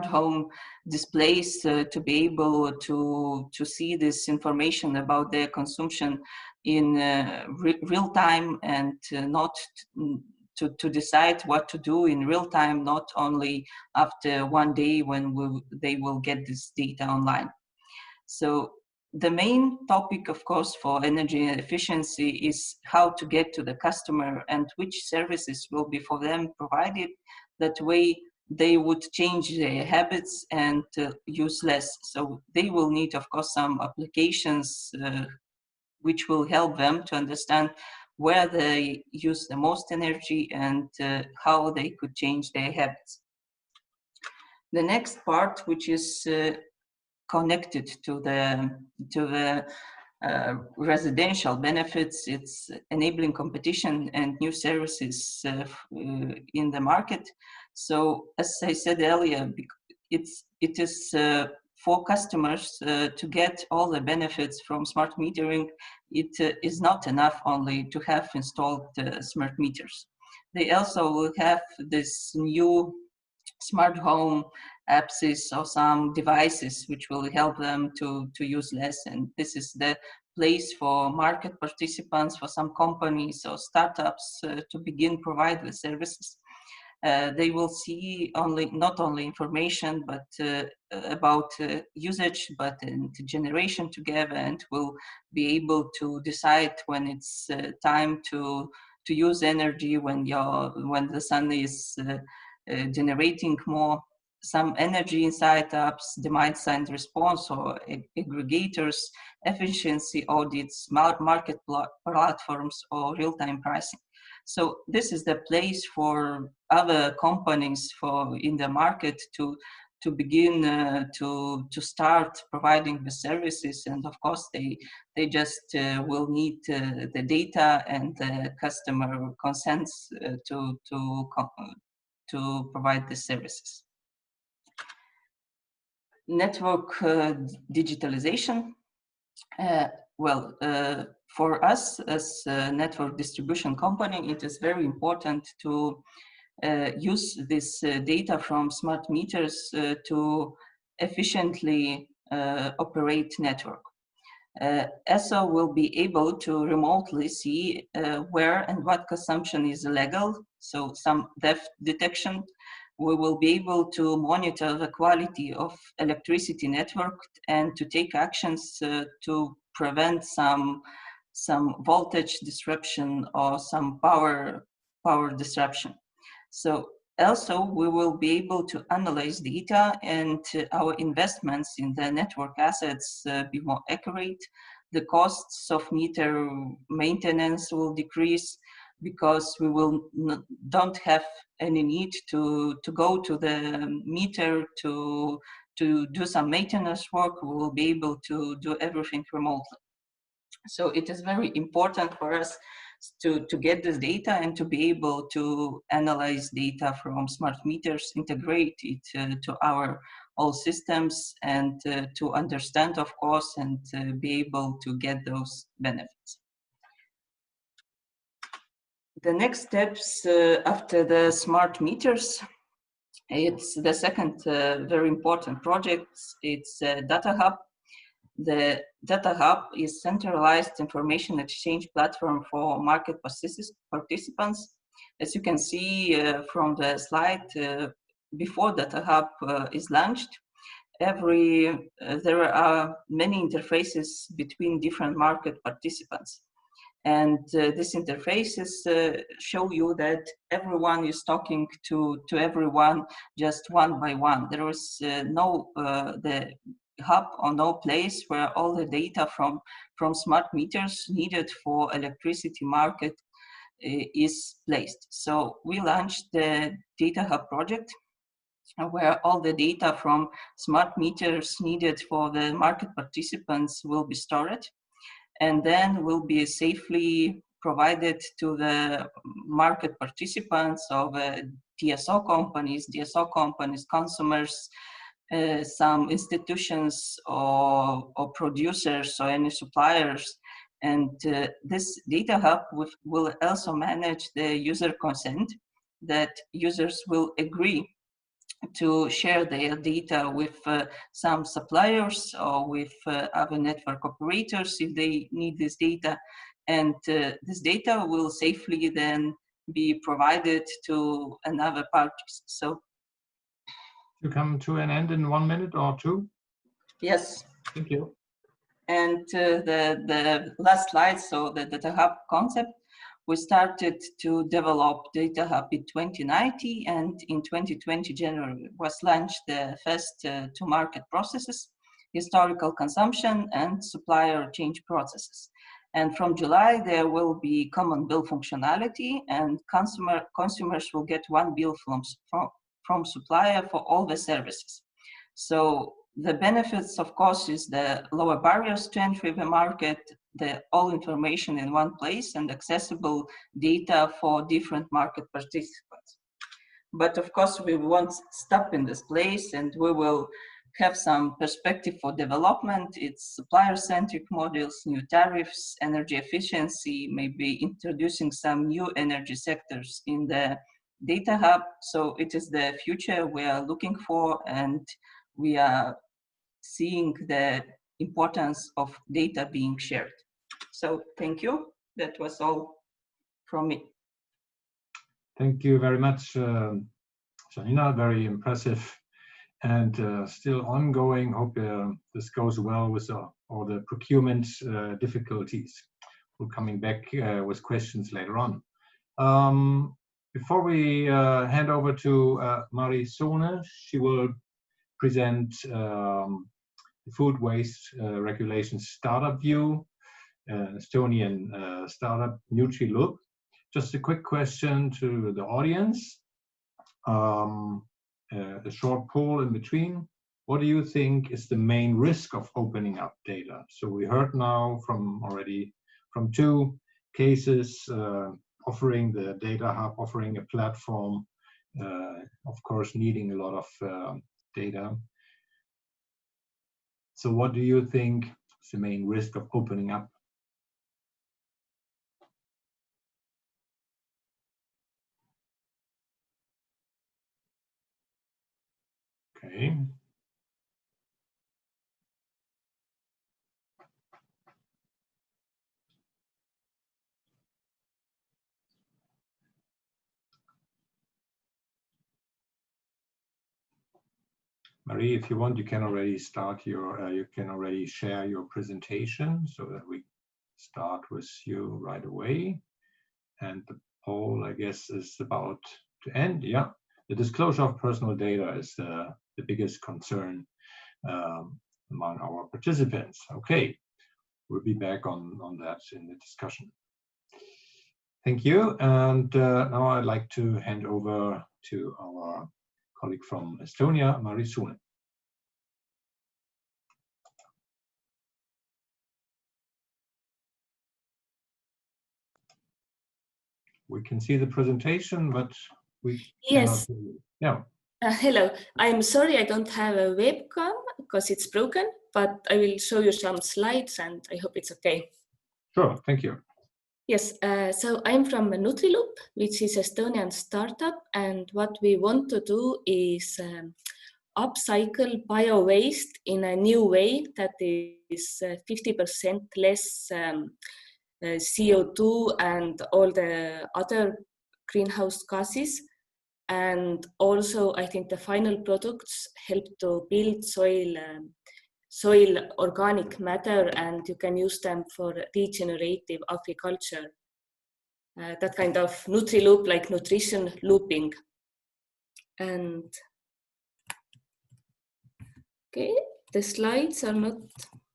Speaker 4: home displays to be able to see this information about their consumption in real time, and not to decide what to do in real time, not only after one day when they will get this data online. So the main topic, of course, for energy efficiency is how to get to the customer and which services will be for them provided. That way they would change their habits and use less. So they will need, of course, some applications which will help them to understand where they use the most energy and how they could change their habits. The next part, which is connected to the residential benefits, it's enabling competition and new services in the market. So, as I said earlier, it is for customers to get all the benefits from smart metering. It is not enough only to have installed smart meters. They also will have this new smart home apps or some devices which will help them to use less. And this is the place for market participants, for some companies or startups to begin provide the services. They will see not only information but about usage, but generation together, and will be able to decide when it's time to use energy, when the sun is generating more. Some energy insight apps, demand side response or aggregators, efficiency audits, market platforms, or real-time pricing. So this is the place for other companies in the market to begin to start providing the services. And of course, they just will need the data and the customer consents to provide the services. Network digitalization. For us as a network distribution company, it is very important to use this data from smart meters to efficiently operate network. ESO will be able to remotely see where and what consumption is illegal, so some theft detection. We will be able to monitor the quality of electricity network and to take actions to prevent some voltage disruption or some power disruption. So also we will be able to analyze data and our investments in the network assets be more accurate. The costs of meter maintenance will decrease because we don't have any need to go to the meter to do some maintenance work. We will be able to do everything remotely. So it is very important for us to get this data and to be able to analyze data from smart meters, integrate it to our all systems, and to understand, of course, and be able to get those benefits. The next steps after the smart meters, it's the second very important project. It's Data Hub. The Data Hub is centralized information exchange platform for market participants. As you can see from the slide, before Data Hub is launched, there are many interfaces between different market participants. And these interfaces show you that everyone is talking to everyone just one by one. There is the hub or no place where all the data from smart meters needed for electricity market is placed. So we launched the Data Hub project, where all the data from smart meters needed for the market participants will be stored, and then will be safely provided to the market participants of DSO companies, consumers, some institutions or producers or any suppliers. And this Data Hub will also manage the user consent, that users will agree to share their data with some suppliers or with other network operators if they need this data. And this data will safely then be provided to another parties. So
Speaker 1: to come to an end in 1 minute or two?
Speaker 4: Yes.
Speaker 1: Thank you.
Speaker 4: And the last slide, so the Data Hub concept, we started to develop Data Hub in 2019, and in 2020 January was launched the first two market processes, historical consumption and supplier change processes. And from July, there will be common bill functionality, and consumers will get one bill from supplier for all the services. So the benefits, of course, is the lower barriers to entry the market, the all information in one place, and accessible data for different market participants. But of course, we won't stop in this place, and we will have some perspective for development. It's supplier-centric models, new tariffs, energy efficiency, maybe introducing some new energy sectors in the Data Hub. So it is the future we are looking for, and we are seeing the importance of data being shared. So thank you. That was all from me.
Speaker 1: Thank you very much, Janina. Very impressive and still ongoing. Hope this goes well with all the procurement difficulties. We're coming back with questions later on. Before we hand over to Mari Sone, she will present the food waste regulation startup view, Estonian startup Nutri-Look. Just a quick question to the audience, a short poll in between. What do you think is the main risk of opening up data? So we heard now already from two cases, offering the Data Hub, offering a platform, of course, needing a lot of data. So what do you think is the main risk of opening up? Okay. Marie, if you want, you can already start you can already share your presentation so that we start with you right away. And the poll, I guess, is about to end. Yeah, the disclosure of personal data is the biggest concern among our participants. Okay, we'll be back on that in the discussion. Thank you. And now I'd like to hand over to our colleague from Estonia, Mari Sone. we can see the presentation, but we
Speaker 5: Yes.
Speaker 1: cannot hear you. Yeah.
Speaker 5: Hello. I'm sorry I don't have a webcam because it's broken, but I will show you some slides and I hope it's okay.
Speaker 1: Sure. Thank you.
Speaker 5: Yes, so I'm from Nutriloop, which is Estonian startup, and what we want to do is upcycle bio-waste in a new way that is 50% less CO2 and all the other greenhouse gases. And also, I think the final products help to build soil organic matter, and you can use them for regenerative agriculture. That kind of Nutriloop, like nutrition looping. And okay, the slides are not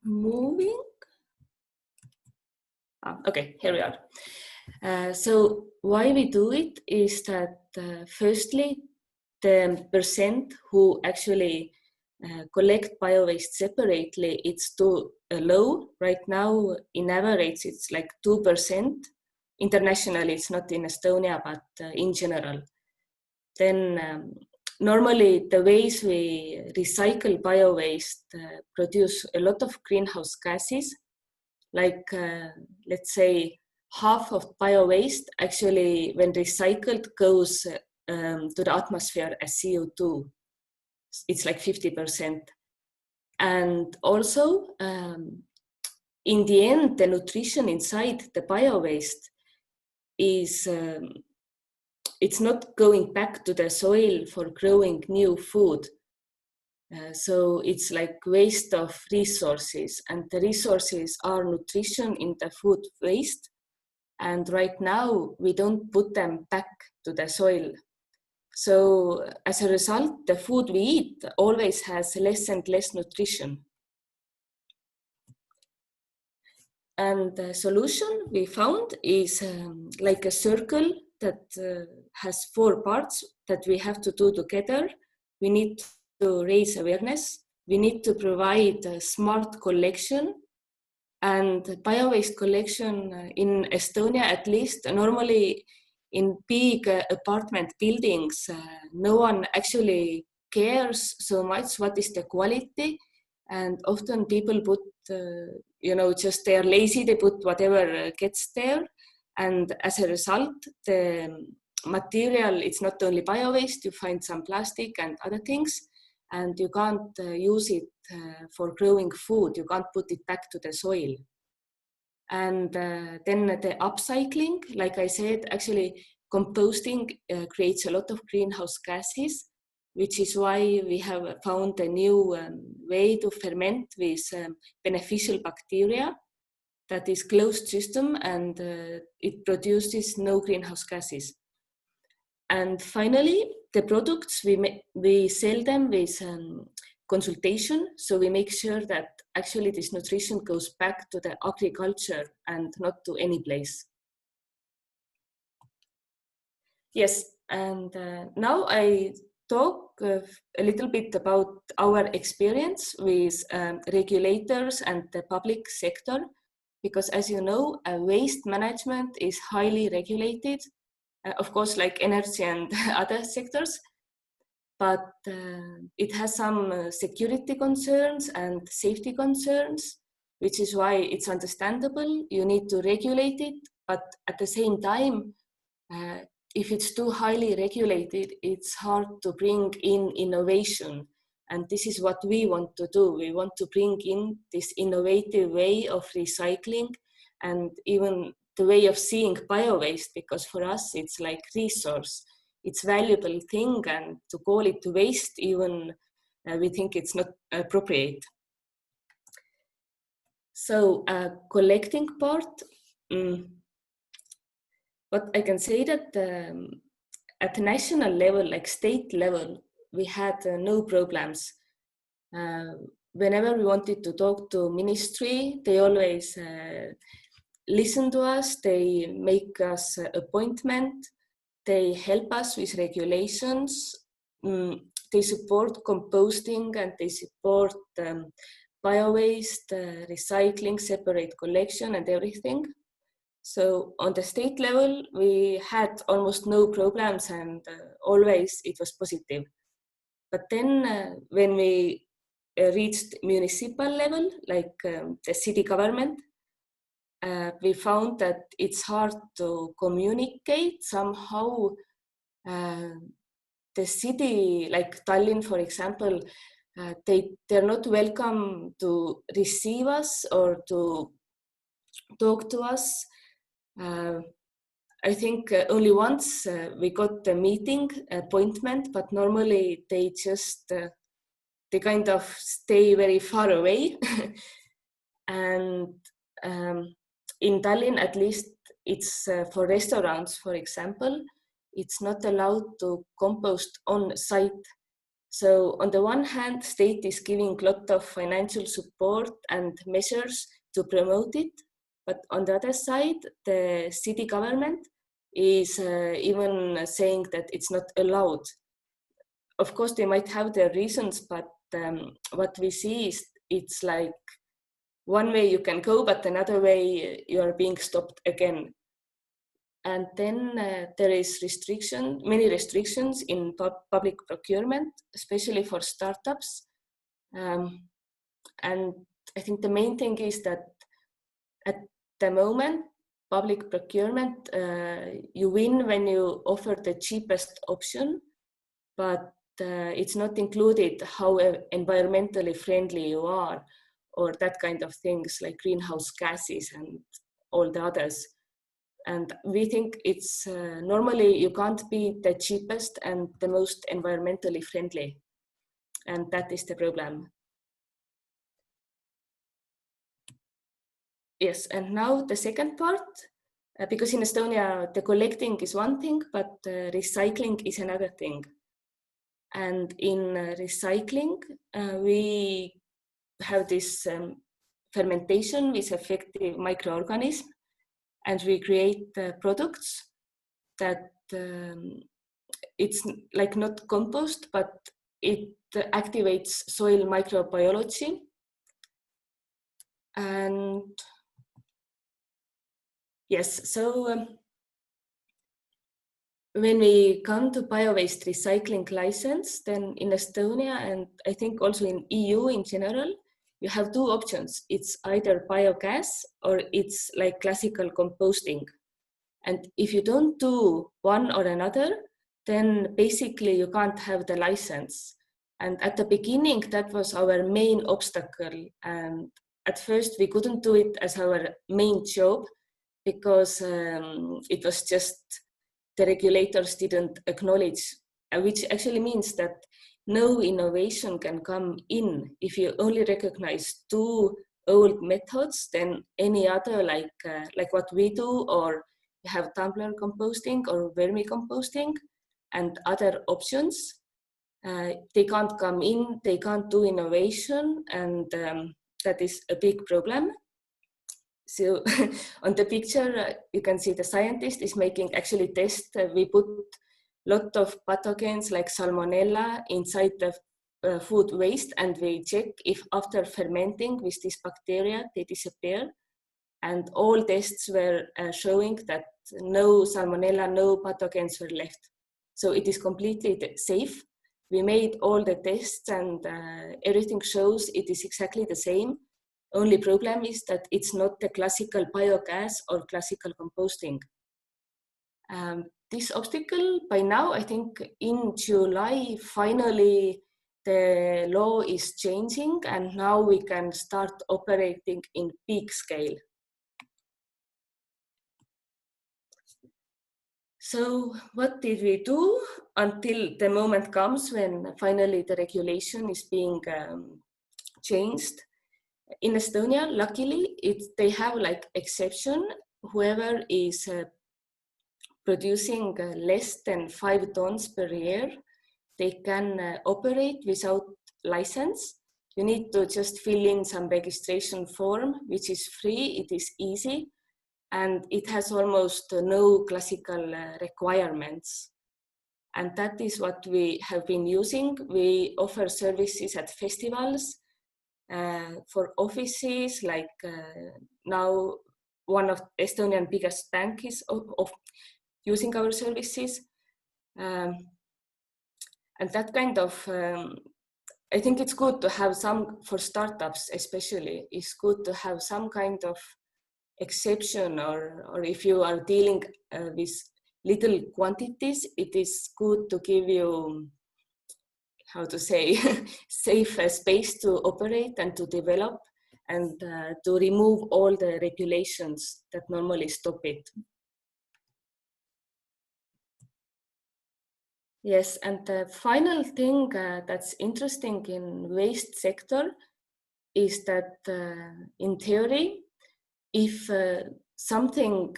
Speaker 5: moving. Okay, here we are. So why we do it is that firstly, the percent who actually collect bio-waste separately, it's too low. Right now, in average, it's like 2%. Internationally, it's not in Estonia, but in general. Then normally the ways we recycle bio-waste produce a lot of greenhouse gases. Like, let's say, half of bio-waste actually, when recycled, goes to the atmosphere as CO2. It's like 50%. And also, in the end, the nutrition inside the bio-waste is, it's not going back to the soil for growing new food. So it's like waste of resources, and the resources are nutrition in the food waste. And right now, we don't put them back to the soil. So as a result, the food we eat always has less and less nutrition. And the solution we found is like a circle that has 4 parts that we have to do together. We need to raise awareness. We need to provide a smart collection. And bio-waste collection in Estonia, at least, normally in big apartment buildings, no one actually cares so much what is the quality. And often people put, just they're lazy, they put whatever gets there. And as a result, the material, it's not only bio-waste, you find some plastic and other things, and you can't use it for growing food. You can't put it back to the soil. And then the upcycling, like I said, actually composting creates a lot of greenhouse gases, which is why we have found a new way to ferment with beneficial bacteria that is closed system, and it produces no greenhouse gases. And finally, the products, we sell them with consultation. So we make sure that actually this nutrition goes back to the agriculture and not to any place. Yes, and now I talk a little bit about our experience with regulators and the public sector, because as you know, waste management is highly regulated, of course, like energy and other sectors, but it has some security concerns and safety concerns, which is why it's understandable. You need to regulate it, but at the same time, if it's too highly regulated, it's hard to bring in innovation. And this is what we want to do. We want to bring in this innovative way of recycling and even the way of seeing bio-waste, because for us, it's like resource. It's valuable thing, and to call it waste, even we think it's not appropriate. So collecting part, but I can say that at the national level, like state level, we had no problems. Whenever we wanted to talk to ministry, they always listen to us, they make us appointment, they help us with regulations, they support composting, and they support bio-waste, recycling, separate collection, and everything. So on the state level, we had almost no problems, and always it was positive. But then when we reached municipal level, like the city government, we found that it's hard to communicate somehow. The city, like Tallinn, for example, they're not welcome to receive us or to talk to us. I think only once we got the meeting appointment, but normally they just they kind of stay very far away. And in Tallinn, at least, it's for restaurants, for example, it's not allowed to compost on site. So on the one hand, state is giving a lot of financial support and measures to promote it. But on the other side, the city government is even saying that it's not allowed. Of course, they might have their reasons, but what we see is it's like one way you can go, but another way you are being stopped again. And then there is many restrictions in public procurement, especially for startups. And I think the main thing is that at the moment, public procurement, you win when you offer the cheapest option, but it's not included how environmentally friendly you are, or that kind of things like greenhouse gases and all the others. And we think it's normally you can't be the cheapest and the most environmentally friendly. And that is the problem. Yes, and now the second part, because in Estonia, the collecting is one thing, but recycling is another thing. And in recycling, we have this fermentation with effective microorganisms, and we create products that it's like not compost, but it activates soil microbiology. And yes, so when we come to bio-waste recycling license, then in Estonia, and I think also in EU in general, you have two options. It's either biogas or it's like classical composting. And if you don't do one or another, then basically you can't have the license. And at the beginning, that was our main obstacle. And at first we couldn't do it as our main job because it was just the regulators didn't acknowledge, which actually means that no innovation can come in if you only recognize two old methods. Then any other, like what we do, or you have tumbler composting or vermicomposting and other options, they can't come in, they can't do innovation, and that is a big problem. So on the picture, you can see the scientist is making actually tests. We put a lot of pathogens like salmonella inside the food waste, and we check if after fermenting with this bacteria, they disappear. And all tests were showing that no salmonella, no pathogens were left. So it is completely safe. We made all the tests and everything shows it is exactly the same. Only problem is that it's not the classical biogas or classical composting. This obstacle, by now, I think in July, finally the law is changing and now we can start operating in big scale. So what did we do until the moment comes when finally the regulation is being changed? In Estonia, luckily, they have like exception. Whoever is producing less than 5 tons per year, they can operate without license. You need to just fill in some registration form, which is free, it is easy, and it has almost no classical requirements. And that is what we have been using. We offer services at festivals, for offices, like now one of Estonian biggest banks of using our services. And that kind of, I think it's good to have some, for startups especially, it's good to have some kind of exception, or if you are dealing with little quantities, it is good to give you, how to say, safe space to operate and to develop, and to remove all the regulations that normally stop it. Yes, and the final thing that's interesting in waste sector is that in theory, if something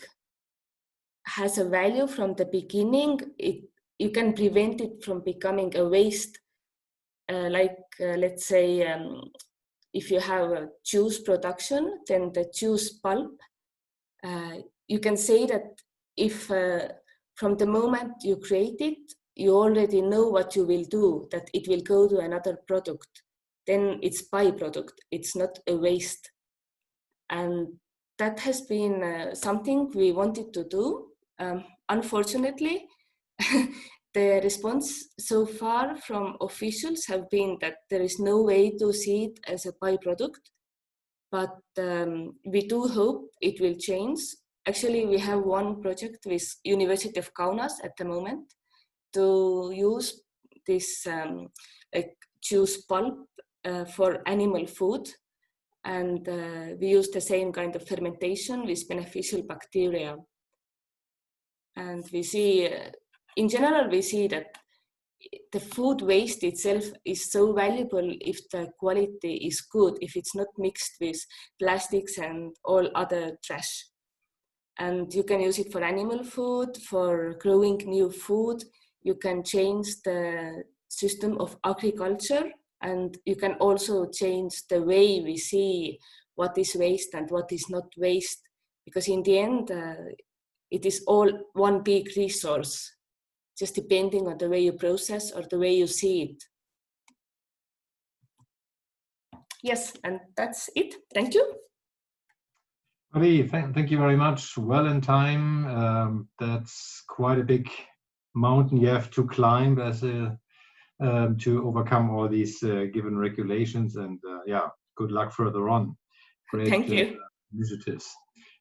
Speaker 5: has a value from the beginning, you can prevent it from becoming a waste. Let's say, if you have a juice production, then the juice pulp, you can say that if from the moment you create it, you already know what you will do, that it will go to another product, then it's byproduct, it's not a waste. And that has been something we wanted to do. Unfortunately, the response so far from officials have been that there is no way to see it as a byproduct, but we do hope it will change. Actually, we have one project with University of Kaunas at the moment to use this like juice pulp for animal food. And we use the same kind of fermentation with beneficial bacteria. And we see, in general, we see that the food waste itself is so valuable if the quality is good, if it's not mixed with plastics and all other trash. And you can use it for animal food, for growing new food. You can change the system of agriculture, and you can also change the way we see what is waste and what is not waste, because in the end, it is all one big resource, just depending on the way you process or the way you see it. Yes, and that's it. Thank you.
Speaker 1: Marie, thank you very much. Well in time. That's quite a big mountain you have to climb as a to overcome all these given regulations, and yeah, good luck further on. Great.
Speaker 5: Thank you.
Speaker 1: Initiatives.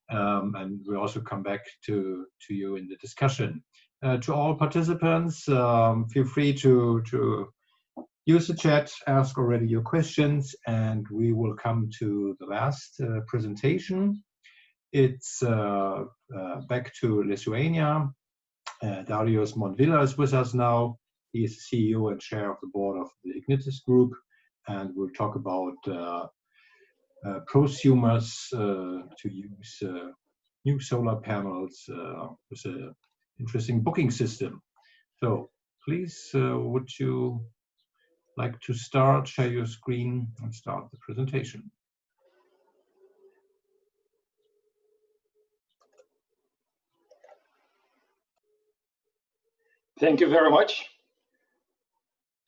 Speaker 1: And we'll also come back to you in the discussion. To all participants, feel free to use the chat, ask already your questions, and we will come to the last presentation. It's back to Lithuania. Darius Montvila is with us now. He is the CEO and chair of the board of the Ignitis Group, and we'll talk about prosumers to use new solar panels with an interesting booking system. So please, would you like to start, share your screen and start the presentation?
Speaker 6: Thank you very much.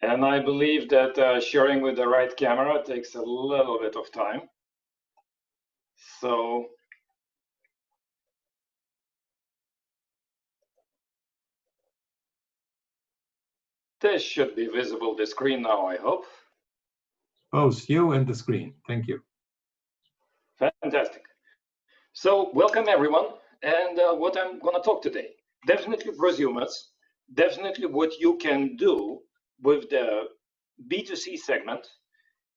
Speaker 6: And I believe that sharing with the right camera takes a little bit of time. So this should be visible, the screen now, I hope.
Speaker 1: Both you and the screen. Thank you.
Speaker 6: Fantastic. So welcome everyone. And what I'm going to talk today, definitely prosumers, definitely what you can do with the B2C segment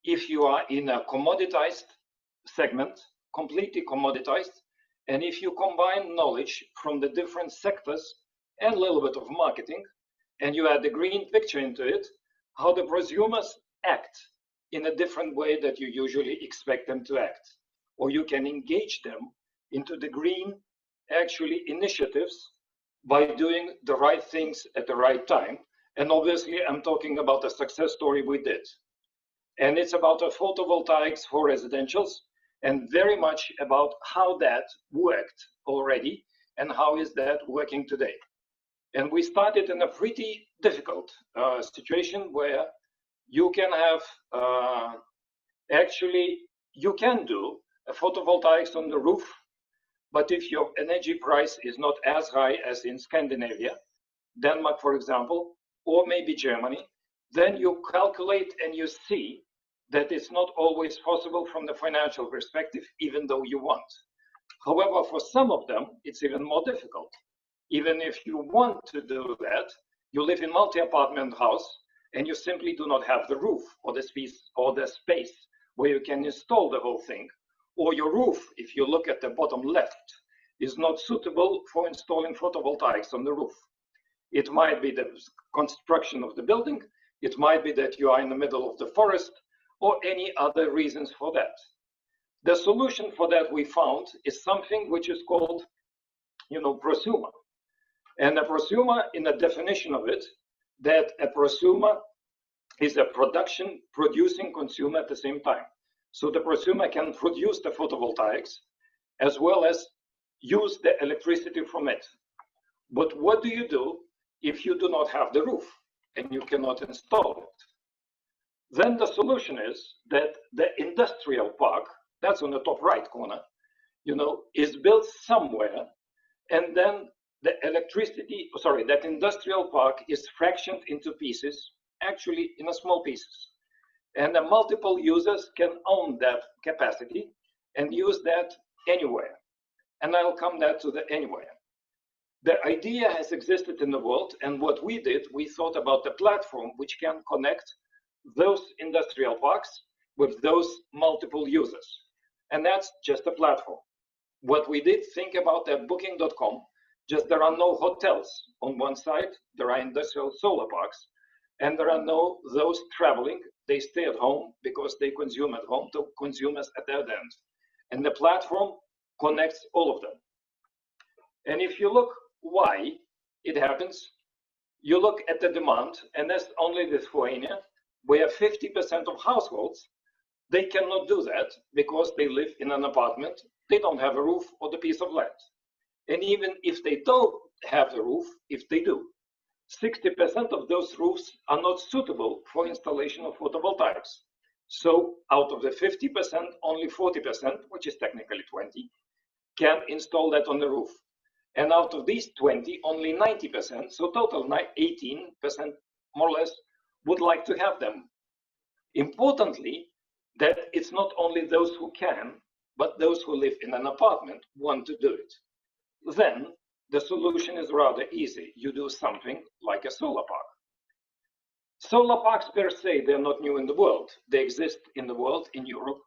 Speaker 6: if you are in a commoditized segment, completely commoditized, and if you combine knowledge from the different sectors and a little bit of marketing, and you add the green picture into it, how the prosumers act in a different way that you usually expect them to act. Or you can engage them into the green actually initiatives by doing the right things at the right time. And obviously I'm talking about a success story we did. And it's about a photovoltaics for residentials, and very much about how that worked already and how is that working today. And we started in a pretty difficult situation where you can have, actually, you can do a photovoltaics on the roof but if your energy price is not as high as in Scandinavia, Denmark, for example, or maybe Germany, then you calculate and you see that it's not always possible from the financial perspective, even though you want. However, for some of them, it's even more difficult. Even if you want to do that, you live in multi-apartment house and you simply do not have the roof or the space where you can install the whole thing, or your roof, if you look at the bottom left, is not suitable for installing photovoltaics on the roof. It might be the construction of the building, it might be that you are in the middle of the forest, or any other reasons for that. The solution for that we found is something which is called, prosumer. And a prosumer, in the definition of it, that a prosumer is a producing consumer at the same time. So the prosumer can produce the photovoltaics as well as use the electricity from it. But what do you do if you do not have the roof and you cannot install it? Then the solution is that the industrial park, that's on the top right corner, is built somewhere, and then that industrial park is fractioned into pieces, actually in a small pieces. And the multiple users can own that capacity and use that anywhere. And I'll come back to the anywhere. The idea has existed in the world, and what we did, we thought about the platform which can connect those industrial parks with those multiple users. And that's just a platform. What we did, think about that booking.com, just there are no hotels on one side, there are industrial solar parks, and there are no those traveling, they stay at home because they consume at home to consumers at their end. And the platform connects all of them. And if you look why it happens, you look at the demand, and that's only Lithuania, where 50% of households, they cannot do that because they live in an apartment, they don't have a roof or the piece of land. And even if they don't have the roof, if they do, 60% of those roofs are not suitable for installation of photovoltaics. So out of the 50%, only 40%, which is technically 20, can install that on the roof. And out of these 20, only 90%, so total 18% more or less, would like to have them. Importantly, that it's not only those who can, but those who live in an apartment want to do it. Then the solution is rather easy. You do something like a solar park. Solar parks per se, they're not new in the world. They exist in the world, in Europe.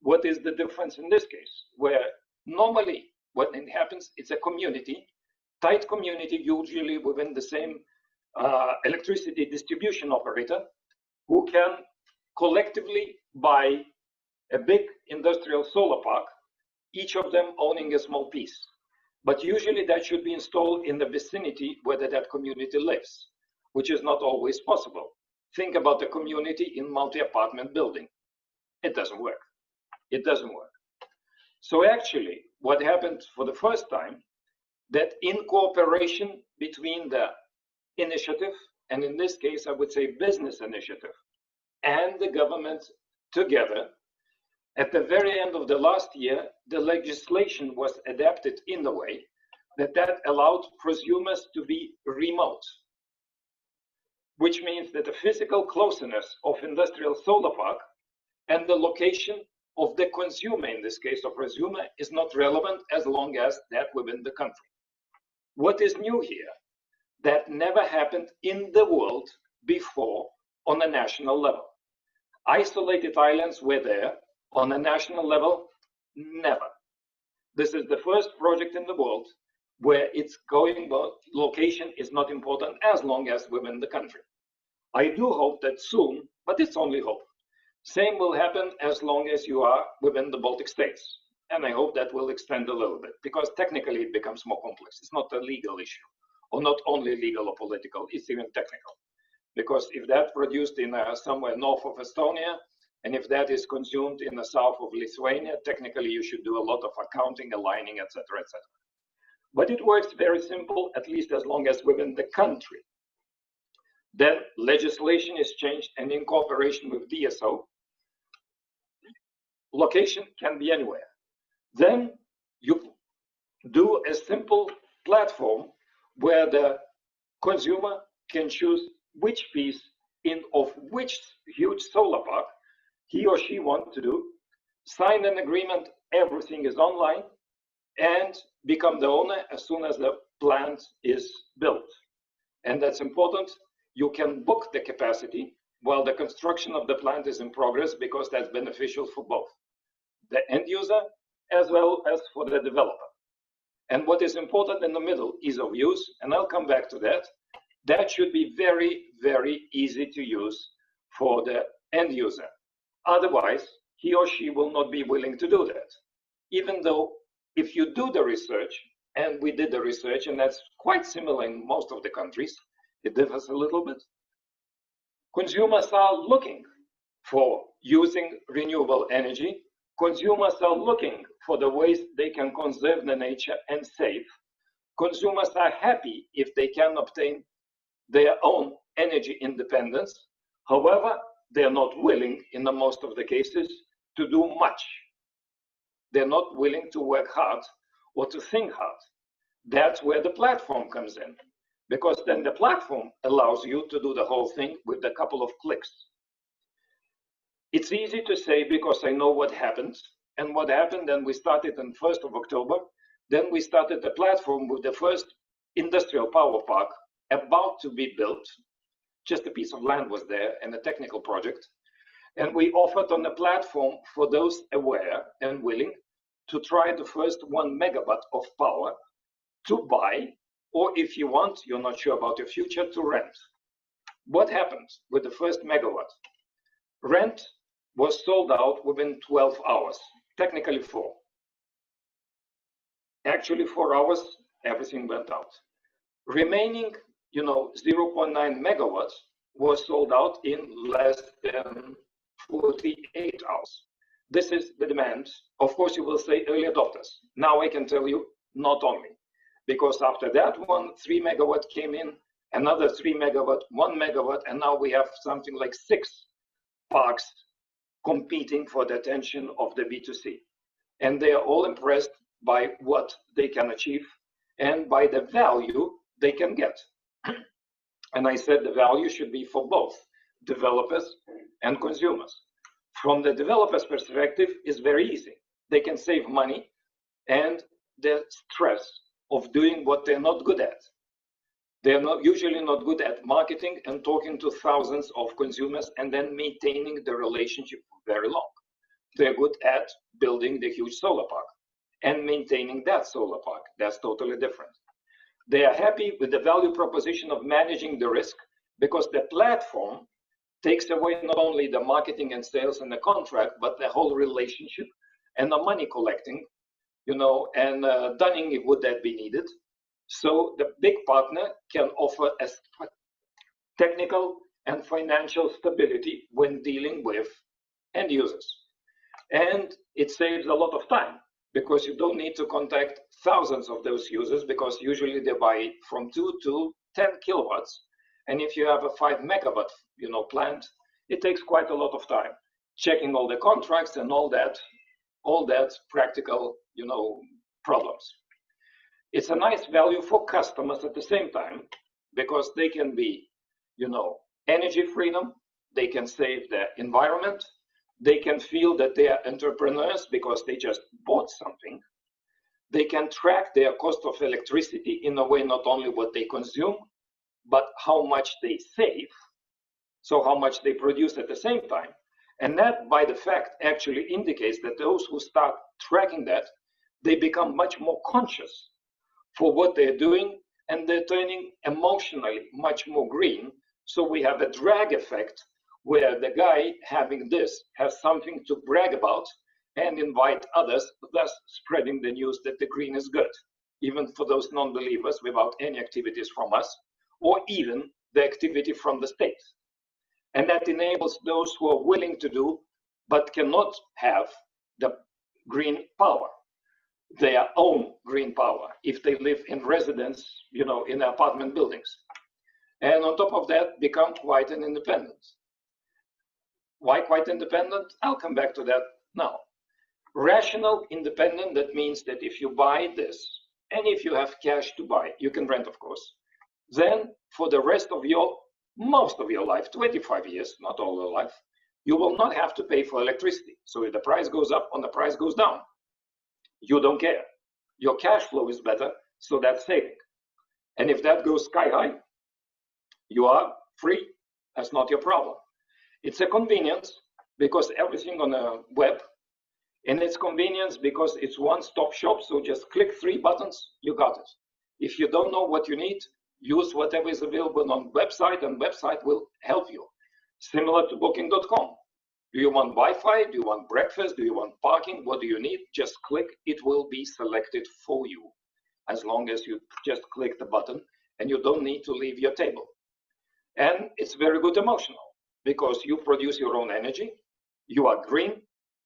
Speaker 6: What is the difference in this case? Where normally what happens, it's a community, tight community, usually within the same electricity distribution operator, who can collectively buy a big industrial solar park, each of them owning a small piece. But usually that should be installed in the vicinity where that community lives, which is not always possible. Think about the community in multi-apartment building. It doesn't work. It doesn't work. So actually, what happened for the first time, that in cooperation between the initiative, and in this case, I would say business initiative, and the government together, at the very end of the last year, the legislation was adapted in the way that allowed prosumers to be remote, which means that the physical closeness of industrial solar park and the location of the consumer, in this case of prosumer, is not relevant as long as that within the country. What is new here? That never happened in the world before on a national level. Isolated islands were there. On a national level, never. This is the first project in the world where it's going, but location is not important as long as within the country. I do hope that soon, but it's only hope, same will happen as long as you are within the Baltic states. And I hope that will extend a little bit, because technically it becomes more complex. It's not a legal issue, or not only legal or political, it's even technical. Because if that produced in somewhere north of Estonia, and if that is consumed in the south of Lithuania, technically you should do a lot of accounting, aligning, etc., etc. But it works very simple, at least as long as within the country. Then legislation is changed, and in cooperation with DSO, location can be anywhere. Then you do a simple platform where the consumer can choose which piece of which huge solar park he or she wants to do, sign an agreement, everything is online, and become the owner as soon as the plant is built. And that's important. You can book the capacity while the construction of the plant is in progress, because that's beneficial for both the end user as well as for the developer. And what is important in the middle, ease of use, and I'll come back to that. That should be very, very easy to use for the end user. Otherwise, he or she will not be willing to do that. Even though if you do the research, and we did the research, and that's quite similar in most of the countries, it differs a little bit. Consumers are looking for using renewable energy. Consumers are looking for the ways they can conserve the nature and save. Consumers are happy if they can obtain their own energy independence. However, they're not willing, in the most of the cases, to do much. They're not willing to work hard or to think hard. That's where the platform comes in, because then the platform allows you to do the whole thing with a couple of clicks. It's easy to say because I know what happened, and what happened, then we started on 1st of October. Then we started the platform with the first industrial power park about to be built. Just a piece of land was there and a technical project. And we offered on the platform for those aware and willing to try the first 1 megawatt of power to buy, or if you want, you're not sure about your future, to rent. What happened with the first megawatt? Rent was sold out within 12 hours, technically 4. Actually 4 hours, everything went out. Remaining, 0.9 megawatts was sold out in less than 48 hours. This is the demand. Of course, you will say early adopters. Now I can tell you, not only. Because after that one, 3 megawatt came in, another 3 megawatt, 1 megawatt, and now we have something like 6 parks competing for the attention of the B2C. And they are all impressed by what they can achieve and by the value they can get. And I said the value should be for both developers and consumers. From the developer's perspective, it's very easy. They can save money and the stress of doing what they're not good at. They're usually not good at marketing and talking to thousands of consumers and then maintaining the relationship for very long. They're good at building the huge solar park and maintaining that solar park. That's totally different. They are happy with the value proposition of managing the risk, because the platform takes away not only the marketing and sales and the contract, but the whole relationship and the money collecting, and dunning if would that be needed. So the big partner can offer a technical and financial stability when dealing with end users. And it saves a lot of time, because you don't need to contact thousands of those users, because usually they buy from 2 to 10 kilowatts. And if you have a 5 megawatt, plant, it takes quite a lot of time checking all the contracts and all that practical, problems. It's a nice value for customers at the same time, because they can be, energy freedom, they can save the environment, they can feel that they are entrepreneurs because they just bought something. They can track their cost of electricity in a way, not only what they consume, but how much they save, so how much they produce at the same time. And that, by the fact, actually indicates that those who start tracking that, they become much more conscious for what they're doing, and they're turning emotionally much more green. So we have a drag effect, where the guy having this has something to brag about and invite others, thus spreading the news that the green is good, even for those non-believers without any activities from us, or even the activity from the state. And that enables those who are willing to do, but cannot have the green power, their own green power, if they live in residence, in apartment buildings. And on top of that, become quite an independent. Why quite independent? I'll come back to that now. Rational independent, that means that if you buy this and if you have cash to buy, you can rent, of course, then for the rest of most of your life, 25 years, not all your life, you will not have to pay for electricity. So if the price goes up or the price goes down, you don't care. Your cash flow is better, so that's saving. And if that goes sky high, you are free. That's not your problem. It's a convenience because everything on the web, and it's convenience because it's one-stop shop. So just click 3 buttons, you got it. If you don't know what you need, use whatever is available on website, and website will help you. Similar to booking.com. Do you want Wi-Fi? Do you want breakfast? Do you want parking? What do you need? Just click, it will be selected for you. As long as you just click the button and you don't need to leave your table. And it's very good emotional because you produce your own energy, you are green,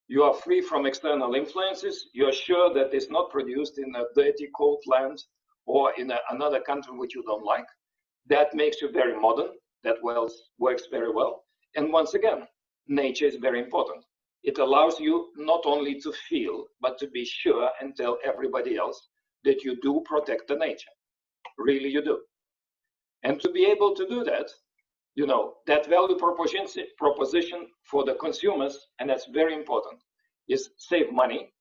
Speaker 6: you are free from external influences, you are sure that it's not produced in a dirty, cold land or in another country which you don't like. That makes you very modern, that works very well. And once again, nature is very important. It allows you not only to feel, but to be sure and tell everybody else that you do protect the nature. Really, you do. And to be able to do that, you know, that value proposition for the consumers, and that's very important, is save money,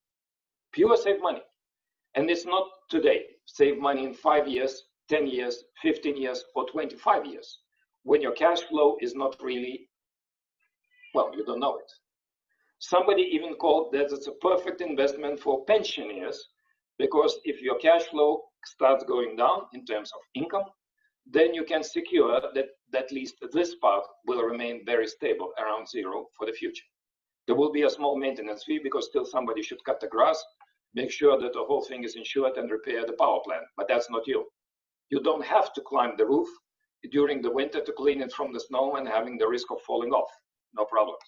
Speaker 6: pure save money. And it's not today, save money in 5 years, 10 years, 15 years, or 25 years, when your cash flow is not really, well, you don't know it. Somebody even called that it's a perfect investment for pensioners, because if your cash flow starts going down in terms of income, then you can secure that at least this part will remain very stable, around 0 for the future. There will be a small maintenance fee because still somebody should cut the grass, make sure that the whole thing is insured and repair the power plant, but that's not you. You don't have to climb the roof during the winter to clean it from the snow and having the risk of falling off, no problems.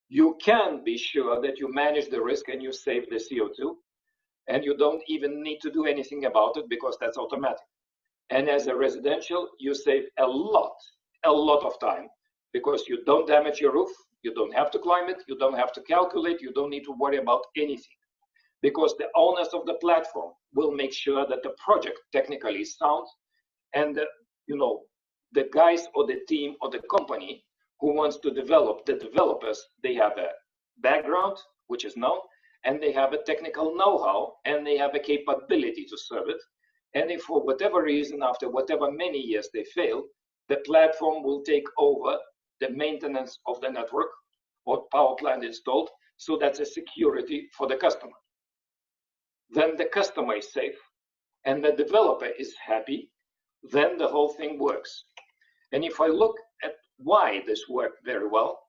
Speaker 6: You can be sure that you manage the risk and you save the CO2, and you don't even need to do anything about it because that's automatic. And as a residential, you save a lot of time because you don't damage your roof, you don't have to climb it, you don't have to calculate, you don't need to worry about anything. Because the owners of the platform will make sure that the project technically is sound, and the guys or the team or the company who wants to develop, the developers, they have a background, which is known, and they have a technical know-how, and they have a capability to serve it. And if for whatever reason, after whatever many years they fail, the platform will take over the maintenance of the network or power plant installed. So that's a security for the customer. Then the customer is safe and the developer is happy. Then the whole thing works. And if I look at why this worked very well,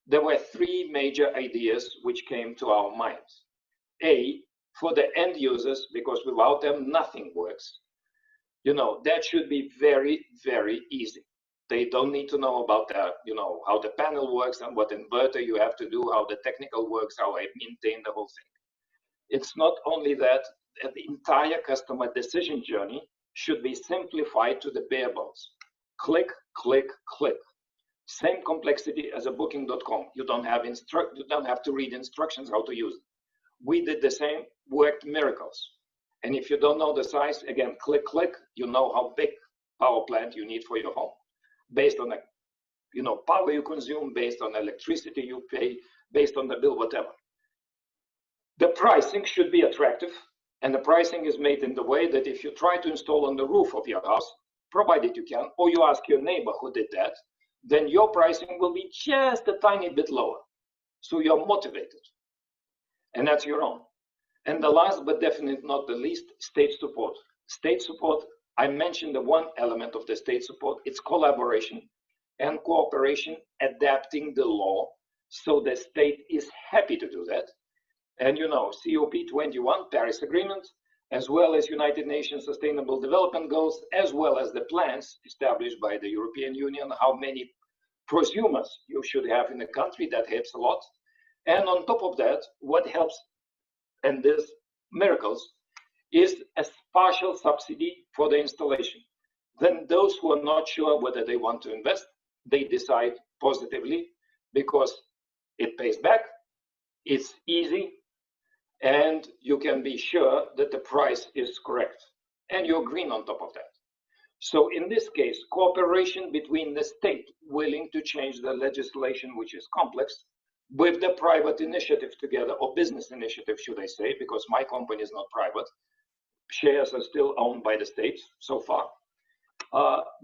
Speaker 6: there were 3 major ideas which came to our minds. A, for the end users, because without them, nothing works. That should be very, very easy. They don't need to know about how the panel works and what inverter you have to do, how the technical works, how I maintain the whole thing. It's not only that, the entire customer decision journey should be simplified to the bare bones. Click, click, click. Same complexity as a booking.com. You don't have to read instructions how to use it. We did the same, worked miracles. And if you don't know the size, again, click, click, you know how big power plant you need for your home, based on the power you consume, based on electricity you pay, based on the bill, whatever. The pricing should be attractive, and the pricing is made in the way that if you try to install on the roof of your house, provided you can, or you ask your neighbor who did that, then your pricing will be just a tiny bit lower. So you're motivated. And that's your own. And the last but definitely not the least, state support. State support, I mentioned the one element of the state support, it's collaboration and cooperation, adapting the law. So the state is happy to do that. And COP21, Paris Agreement, as well as United Nations Sustainable Development Goals, as well as the plans established by the European Union, how many prosumers you should have in the country, that helps a lot. And on top of that, what helps, and this miracles, is a partial subsidy for the installation. Then those who are not sure whether they want to invest, they decide positively because it pays back, it's easy, and you can be sure that the price is correct, and you're green on top of that. So in this case, cooperation between the state willing to change the legislation, which is complex, with the private initiative together, or business initiative, should I say, because my company is not private. Shares are still owned by the states so far.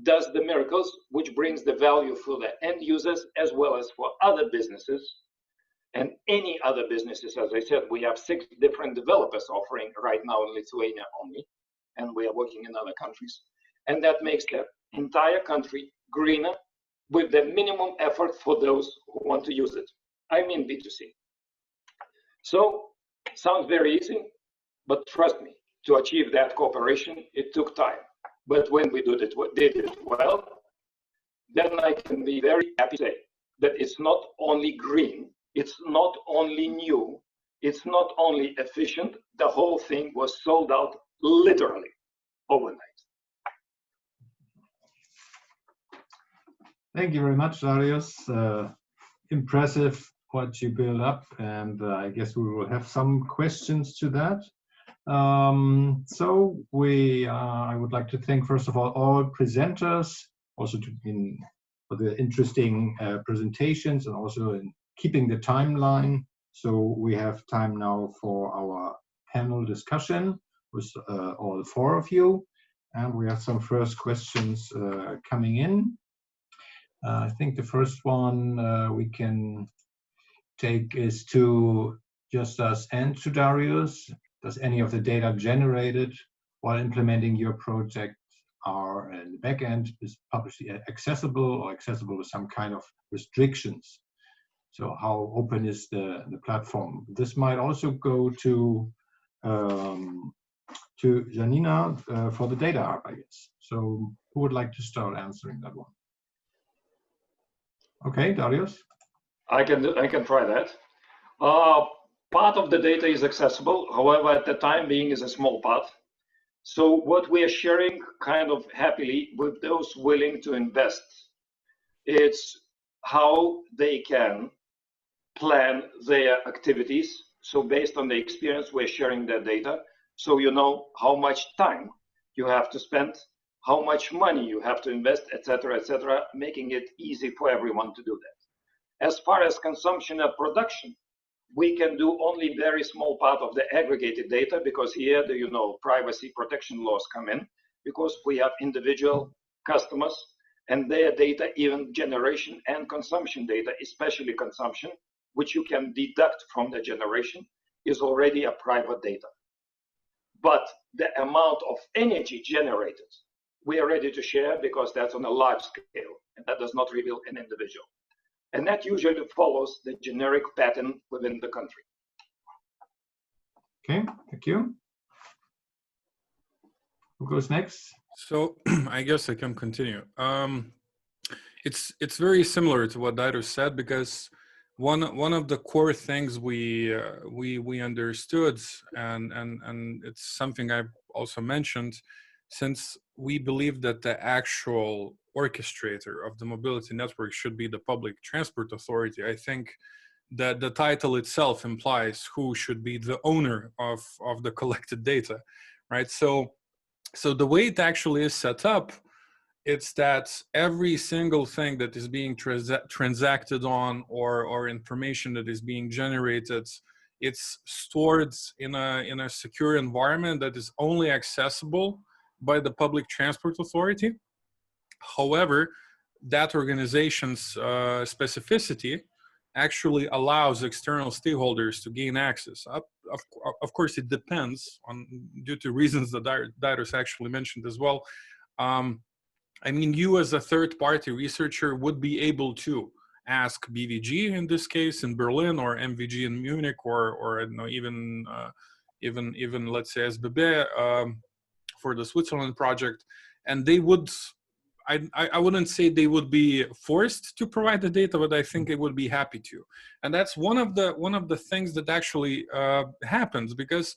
Speaker 6: Does the miracles, which brings the value for the end users as well as for other businesses and any other businesses. As I said, we have 6 different developers offering right now in Lithuania only, and we are working in other countries. And that makes the entire country greener with the minimum effort for those who want to use it. I mean B2C. So, sounds very easy, but trust me, to achieve that cooperation, it took time. But when we did it well, then I can be very happy to say that it's not only green, it's not only new, it's not only efficient, the whole thing was sold out literally overnight.
Speaker 1: Thank you very much, Darius. Impressive what you build up, and I guess we will have some questions to that. So I would like to thank first of all presenters, also for the interesting presentations, and also in keeping the timeline. So we have time now for our panel discussion with all 4 of you, and we have some first questions coming in. I think the first one we can take is to Justas and to Darius. Does any of the data generated while implementing your project are in the backend is publicly accessible, or accessible with some kind of restrictions? So how open is the platform? This might also go to Janina for the data arc, I guess. So who would like to start answering that one? Okay, Darius.
Speaker 6: I can try that. Part of the data is accessible, however, at the time being is a small part. So what we are sharing kind of happily with those willing to invest, it's how they can plan their activities. So based on the experience, we're sharing their data. So you know how much time you have to spend, how much money you have to invest, etc., making it easy for everyone to do that. As far as consumption and production, we can do only very small part of the aggregated data, because here the privacy protection laws come in, because we have individual customers and their data, even generation and consumption data, especially consumption, which you can deduct from the generation, is already a private data. But the amount of energy generated, we are ready to share, because that's on a large scale, and that does not reveal an individual. And that usually follows the generic pattern within the country.
Speaker 1: Okay, thank you. Who goes next?
Speaker 3: So I guess I can continue. It's very similar to what Darius said, because one of the core things we understood, and it's something I've also mentioned, since we believe that the actual orchestrator of the mobility network should be the public transport authority, I think that the title itself implies who should be the owner of the collected data, right? So the way it actually is set up, it's that every single thing that is being transacted on, or information that is being generated, it's stored in a secure environment that is only accessible by the public transport authority. However, that organization's specificity actually allows external stakeholders to gain access. Of course, it depends on, due to reasons that Darius actually mentioned as well. I mean, you as a third-party researcher would be able to ask BVG in this case in Berlin, or MVG in Munich, or I don't know, even let's say SBB for the Switzerland project, and they would. I wouldn't say they would be forced to provide the data, but I think they would be happy to. And that's one of the things that actually happens, because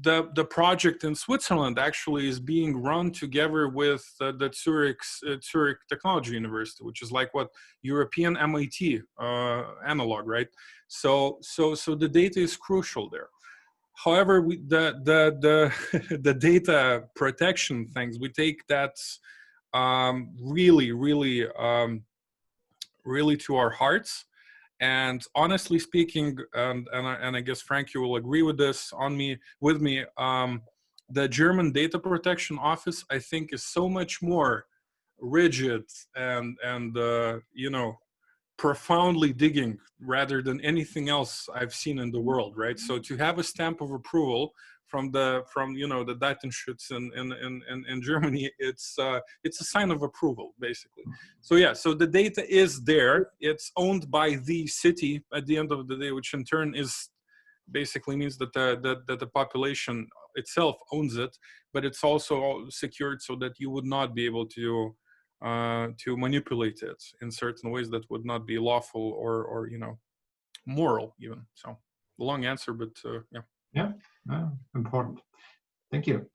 Speaker 3: the project in Switzerland actually is being run together with the Zurich Technology University, which is like what European MIT analog, right? So the data is crucial there. However, the data protection things, we take that really to our hearts. And honestly speaking, and I guess Frank, you will agree with this with me. The German Data Protection Office, I think, is so much more rigid and you know, profoundly digging rather than anything else I've seen in the world, right? So to have a stamp of approval from you know, the Datenschutz in Germany, it's a sign of approval, basically. So yeah, so the data is there. It's owned by the city at the end of the day, which in turn is basically means that the population itself owns it, but it's also secured so that you would not be able to manipulate it in certain ways that would not be lawful or you know, moral even. So long answer, but yeah.
Speaker 1: Important. Thank you.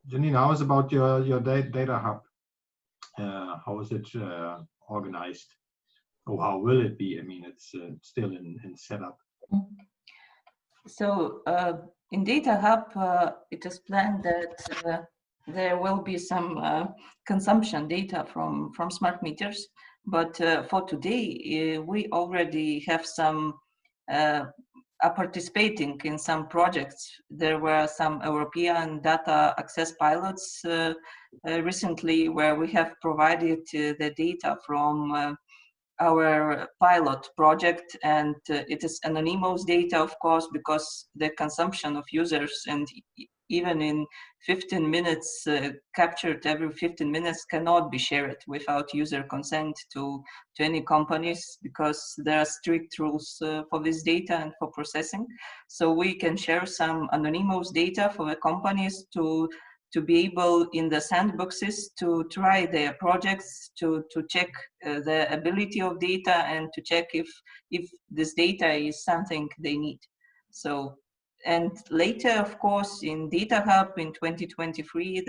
Speaker 1: Janine, how is about your data hub? How is it organized? Or how will it be? I mean, it's still in setup.
Speaker 4: So in Data Hub, it is planned that there will be some consumption data from smart meters. But for today, we already have some are participating in some projects. There were some European data access pilots recently where we have provided the data from our pilot project, and it is anonymous data, of course, because the consumption of users and even in 15 minutes captured every 15 minutes cannot be shared without user consent to any companies, because there are strict rules for this data and for processing. So we can share some anonymous data for the companies to be able in the sandboxes to try their projects, to check the ability of data and to check if this data is something they need. So, and later, of course, in Data Hub in 2023,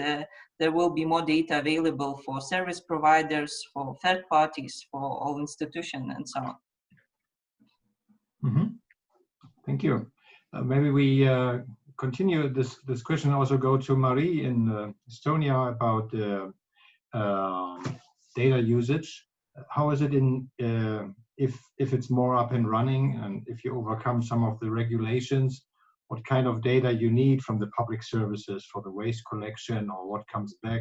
Speaker 4: there will be more data available for service providers, for third parties, for all institutions, and so on.
Speaker 1: Mm-hmm. Thank you. Maybe we continue this question, also go to Marie in Estonia about data usage. How is it in if it's more up and running, and if you overcome some of the regulations, what kind of data you need from the public services for the waste collection, or what comes back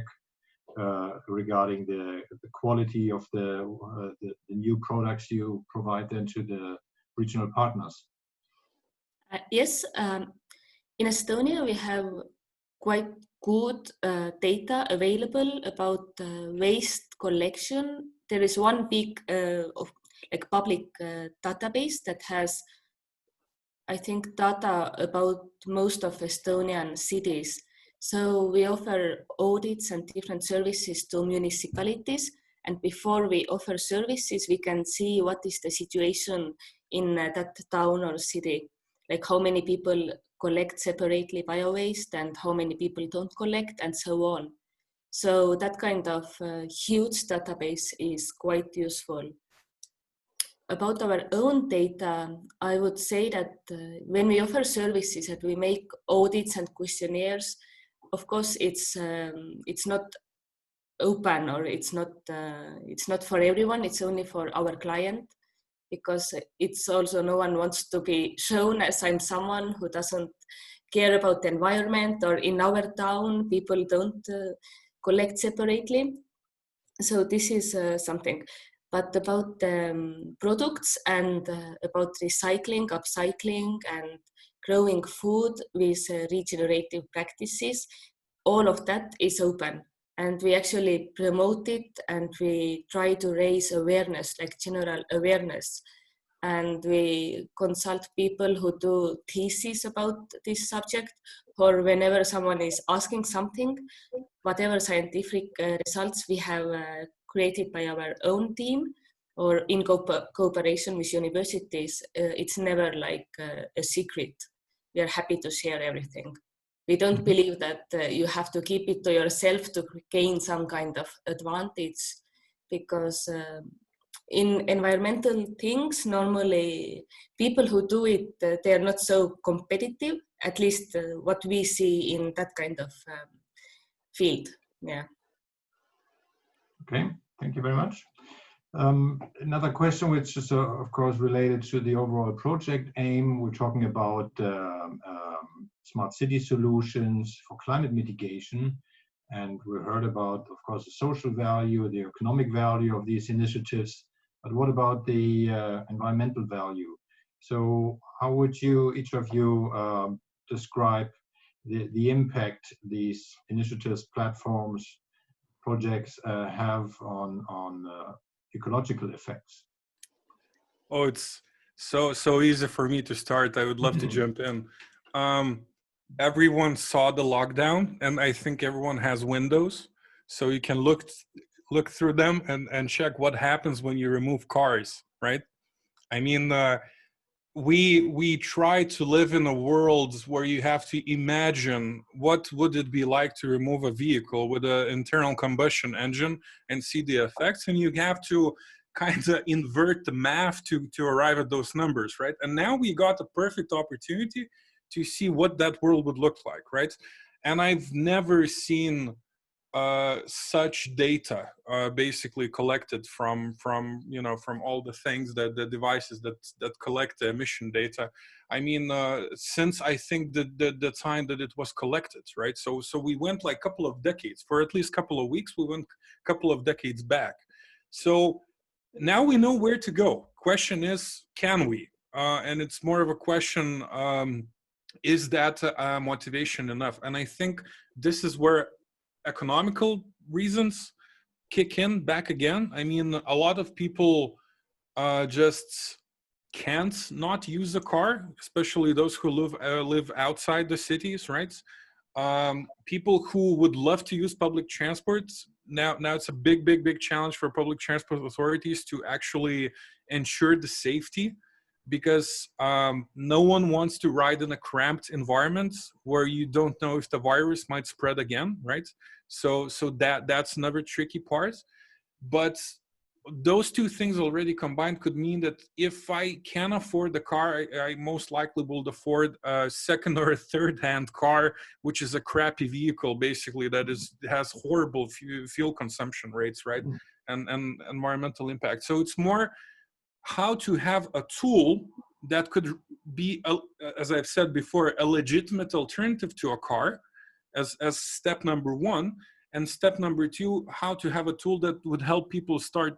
Speaker 1: regarding the quality of the new products you provide then to the regional partners?
Speaker 5: Yes, in Estonia we have quite good data available about waste collection. There is one big public database that has, I think, data about most of Estonian cities. So we offer audits and different services to municipalities. And before we offer services, we can see what is the situation in that town or city, like how many people collect separately bio-waste and how many people don't collect, and so on. So that kind of huge database is quite useful. About our own data, I would say that when we offer services and we make audits and questionnaires, of course it's not open, or it's not for everyone. It's only for our client, because it's also, no one wants to be shown as I'm someone who doesn't care about the environment, or in our town people don't collect separately. So this is something. But about products and about recycling, upcycling, and growing food with regenerative practices, all of that is open. And we actually promote it, and we try to raise awareness, like general awareness. And we consult people who do theses about this subject, or whenever someone is asking something, whatever scientific results we have created by our own team or in cooperation with universities, it's never like a secret. we are happy to share everything. We don't believe that you have to keep it to yourself to gain some kind of advantage, because in environmental things, normally people who do it, they are not so competitive, at least what we see in that kind of field. Yeah.
Speaker 1: Okay, thank you very much. Another question, which is of course related to the overall project aim. We're talking about smart city solutions for climate mitigation. And we heard about, of course, the social value, the economic value of these initiatives. But what about the environmental value? So how would you, each of you, describe the impact these initiatives, platforms, projects have on ecological effects?
Speaker 3: Oh, it's so easy for me to start. I would love to jump in. Everyone saw the lockdown, and I think everyone has windows, so you can look through them and check what happens when you remove cars, right? I mean, we try to live in a world where you have to imagine what would it be like to remove a vehicle with an internal combustion engine and see the effects, and you have to kind of invert the math to arrive at those numbers, right? And now we got a perfect opportunity to see what that world would look like, right? And I've never seen such data basically collected from all the things, that the devices that collect the emission data. I mean, since I think the time that it was collected, right? So we went like a couple of decades, for at least a couple of weeks, we went a couple of decades back. So now we know where to go. Question is, can we? And it's more of a question, is that motivation enough? And I think this is where economical reasons kick in back again. I mean, a lot of people just can't not use a car, especially those who live outside the cities, right? People who would love to use public transport, now it's a big challenge for public transport authorities to actually ensure the safety, because no one wants to ride in a cramped environment where you don't know if the virus might spread again, right? So that's another tricky part. But those two things already combined could mean that if I can afford the car, I most likely will afford a second or a third-hand car, which is a crappy vehicle, basically, that has horrible fuel consumption rates, right? And environmental impact. So it's more how to have a tool that could be, as I've said before, a legitimate alternative to a car as step number one. And step number two, how to have a tool that would help people start,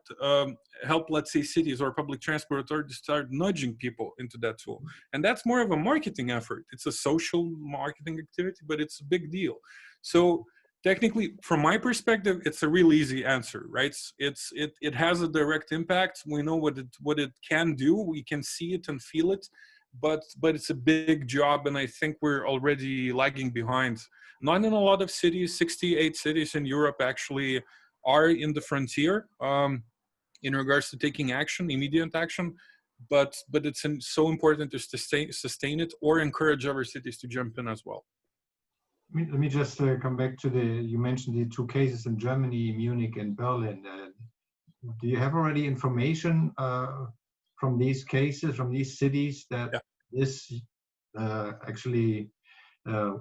Speaker 3: help, let's say, cities or public transport authorities start nudging people into that tool. And that's more of a marketing effort. It's a social marketing activity, but it's a big deal. So technically, from my perspective, it's a real easy answer, right? It has a direct impact. We know what it can do. We can see it and feel it, but it's a big job, and I think we're already lagging behind. Not in a lot of cities. 68 cities in Europe actually are in the frontier in regards to taking action, immediate action. But it's so important to sustain it or encourage other cities to jump in as well.
Speaker 1: Let me just come back to you mentioned the two cases in Germany, Munich and Berlin. Do you have already information from these cases, from these cities, that this actually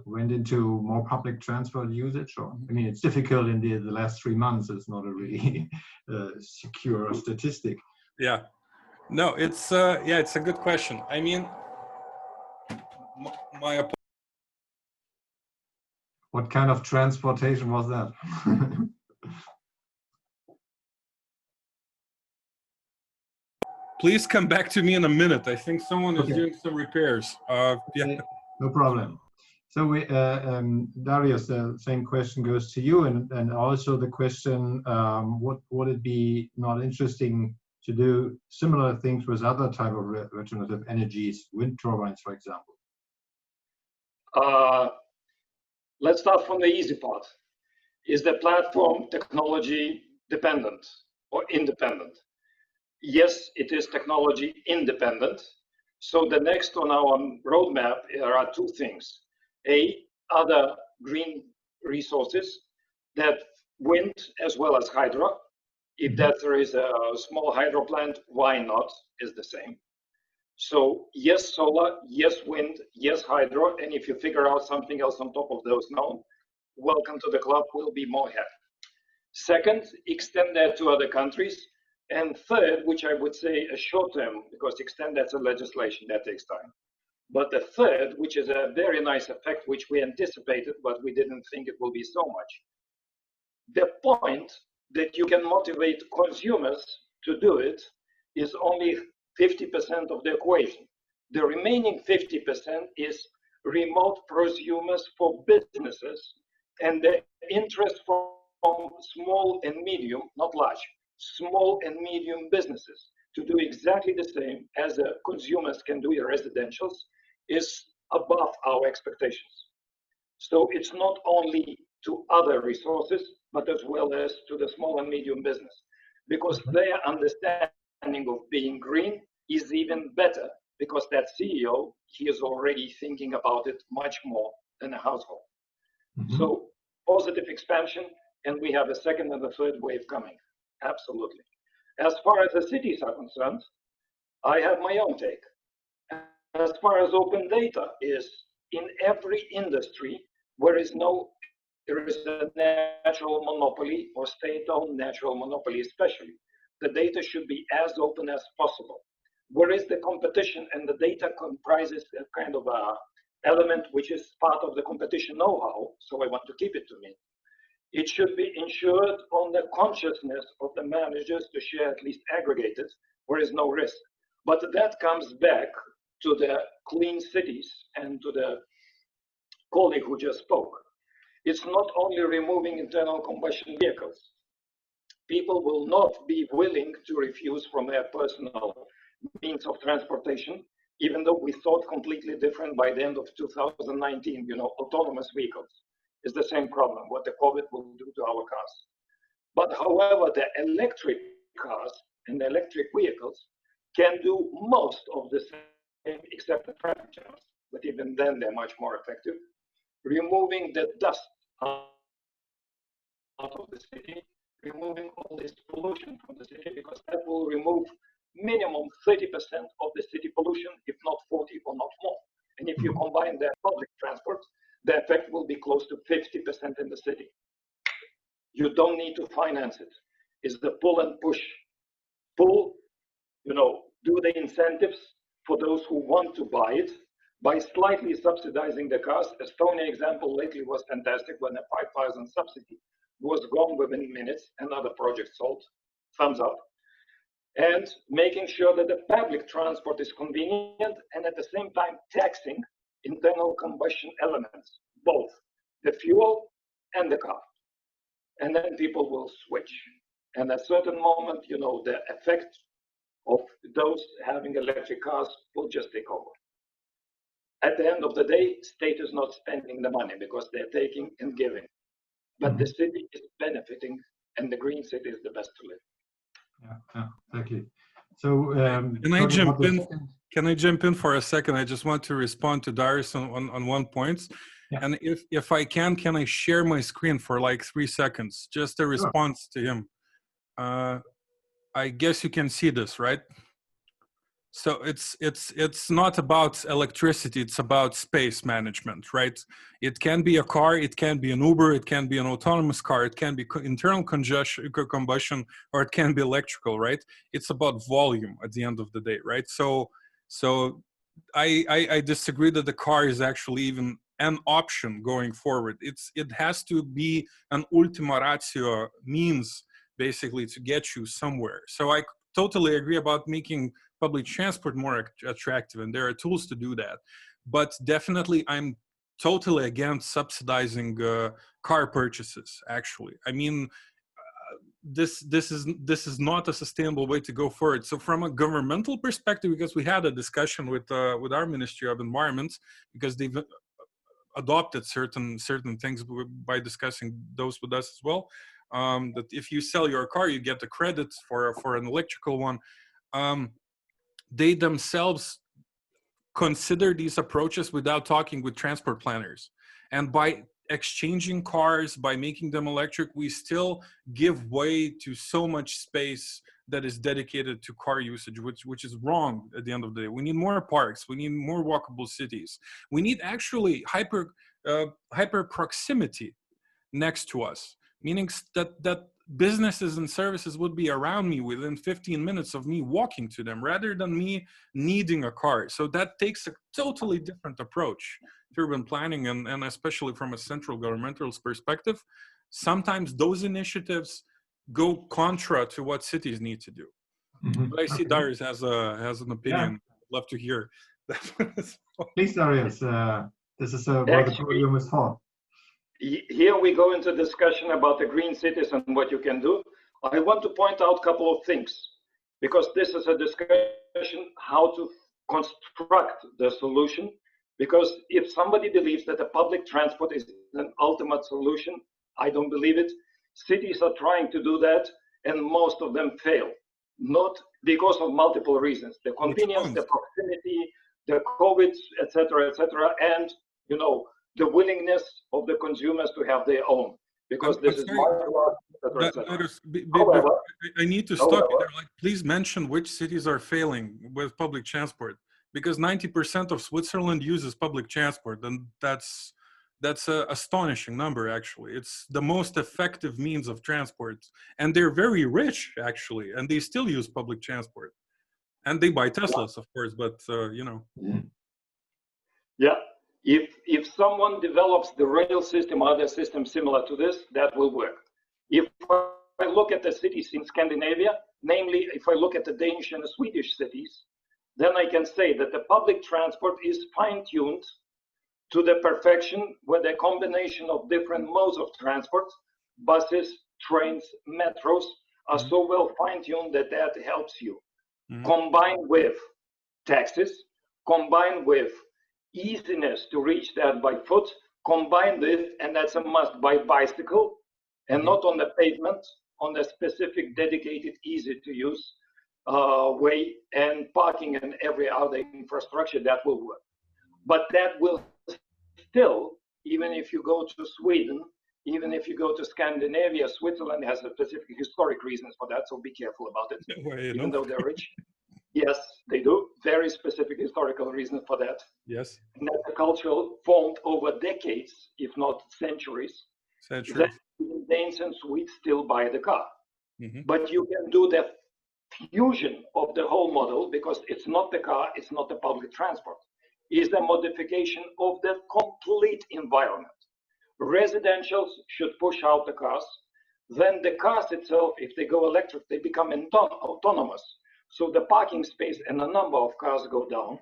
Speaker 1: went into more public transport usage? Or, I mean, it's difficult in the last 3 months. It's not a really secure statistic.
Speaker 3: Yeah, no, it's it's a good question. I mean,
Speaker 1: what kind of transportation was that?
Speaker 3: Please come back to me in a minute. I think someone is doing some repairs. Yeah.
Speaker 1: No problem. So Darius, the same question goes to you, and also the question, what would it be not interesting to do similar things with other type of regenerative energies, wind turbines, for example?
Speaker 6: Let's start from the easy part. Is the platform technology dependent or independent? Yes, it is technology independent, So the next on our roadmap are two things. Other green resources, that wind as well as hydro. If that there is a small hydro plant, why not, is the same. So yes, solar, yes, wind, yes, hydro. And if you figure out something else on top of those now, welcome to the club, we'll be more happy. Second, extend that to other countries. And third, which I would say a short term, because extend that's a legislation, that takes time. But the third, which is a very nice effect, which we anticipated, but we didn't think it will be so much. The point that you can motivate consumers to do it is only 50% of the equation. The remaining 50% is remote prosumers for businesses and the interest from small and medium, not large, small and medium businesses to do exactly the same as the consumers can do in residentials is above our expectations. So it's not only to other resources, but as well as to the small and medium business, because their understanding of being green is even better, because that CEO, he is already thinking about it much more than a household. So positive expansion, and we have a second and a third wave coming, absolutely. As far as the cities are concerned, I have my own take. As far as open data is, in every industry, there is a natural monopoly or state-owned natural monopoly especially. The data should be as open as possible. Where is the competition, and the data comprises a kind of a element which is part of the competition know-how, so I want to keep it to me. It should be ensured on the consciousness of the managers to share at least aggregated, where is no risk. But that comes back to the clean cities and to the colleague who just spoke. It's not only removing internal combustion vehicles. People will not be willing to refuse from their personal means of transportation, even though we thought completely different by the end of 2019. Autonomous vehicles is the same problem, what the COVID will do to our cars. But however, the electric cars and the electric vehicles can do most of the same, except the traffic jams, but even then they're much more effective. Removing the dust out of the city, removing all this pollution from the city, because that will remove minimum 30% of the city pollution, if not 40 or not more. And if you combine that public transport, the effect will be close to 50% in the city. You don't need to finance it. It's the pull and push. Pull, do the incentives for those who want to buy it by slightly subsidizing the cars. Estonia example lately was fantastic when the 5,000 subsidy was gone within minutes, another project sold, thumbs up. And making sure that the public transport is convenient and at the same time taxing internal combustion elements, both the fuel and the car. And then people will switch. And at a certain moment, the effect of those having electric cars will just take over. At the end of the day, state is not spending the money because they're taking and giving. But the city is benefiting, and the green city is the best to live.
Speaker 1: Yeah, exactly. So
Speaker 3: can I jump in? Can I jump in for a second? I just want to respond to Darius on one point. Yeah. And if I can I share my screen for like 3 seconds? Just a response to him. I guess you can see this, right? So it's not about electricity, it's about space management, right? It can be a car, it can be an Uber, it can be an autonomous car, it can be internal combustion, or it can be electrical, right? It's about volume at the end of the day, right? So I disagree that the car is actually even an option going forward. It has to be an ultima ratio means basically to get you somewhere. So I totally agree about making public transport more attractive, and there are tools to do that. But definitely, I'm totally against subsidizing car purchases. Actually, I mean, this is not a sustainable way to go forward. So, from a governmental perspective, because we had a discussion with our Ministry of Environment, because they've adopted certain things by discussing those with us as well. That if you sell your car, you get the credits for an electrical one. They themselves consider these approaches without talking with transport planners. And by exchanging cars, by making them electric, we still give way to so much space that is dedicated to car usage, which is wrong at the end of the day. We need more parks. We need more walkable cities. We need actually hyper proximity next to us, meaning that businesses and services would be around me within 15 minutes of me walking to them, rather than me needing a car. So that takes a totally different approach to urban planning, and especially from a central governmental perspective. Sometimes those initiatives go contra to what cities need to do. But I see Darius has an opinion. I'd love to hear that.
Speaker 1: Please, Darius, this is what the podium is for.
Speaker 6: Here we go into discussion about the green cities and what you can do. I want to point out a couple of things, because this is a discussion how to construct the solution. Because if somebody believes that the public transport is an ultimate solution, I don't believe it. Cities are trying to do that, and most of them fail, not because of multiple reasons: the convenience, the proximity, the COVID, etc., and the willingness of the consumers to have their own, because this is modular, etc.
Speaker 3: However, I need to stop you there. Like, please mention which cities are failing with public transport, because 90% of Switzerland uses public transport, and that's an astonishing number. Actually, it's the most effective means of transport, and they're very rich actually, and they still use public transport, and they buy Teslas, of course. But
Speaker 6: yeah. If someone develops the rail system or other system similar to this, that will work. If I look at the cities in Scandinavia, namely if I look at the Danish and the Swedish cities, then I can say that the public transport is fine-tuned to the perfection, with a combination of different modes of transport, buses, trains, metros, are so well fine-tuned that helps you. Combined with taxis, combined with easiness to reach that by foot, combined with, and that's a must, by bicycle, and not on the pavement, on the specific, dedicated, easy to use way, and parking and every other infrastructure, that will work. But that will still, even if you go to Sweden, even if you go to Scandinavia, Switzerland has a specific historic reasons for that, so be careful about it, even though they're rich. Yes, they do. Very specific historical reasons for that.
Speaker 3: Yes.
Speaker 6: And that's a cultural formed over decades, if not centuries. That Danes and Swedes still buy the car. But you can do the fusion of the whole model, because it's not the car, it's not the public transport. Is a modification of the complete environment. Residentials should push out the cars. Then the cars itself, if they go electric, they become autonomous. So the parking space and the number of cars go down.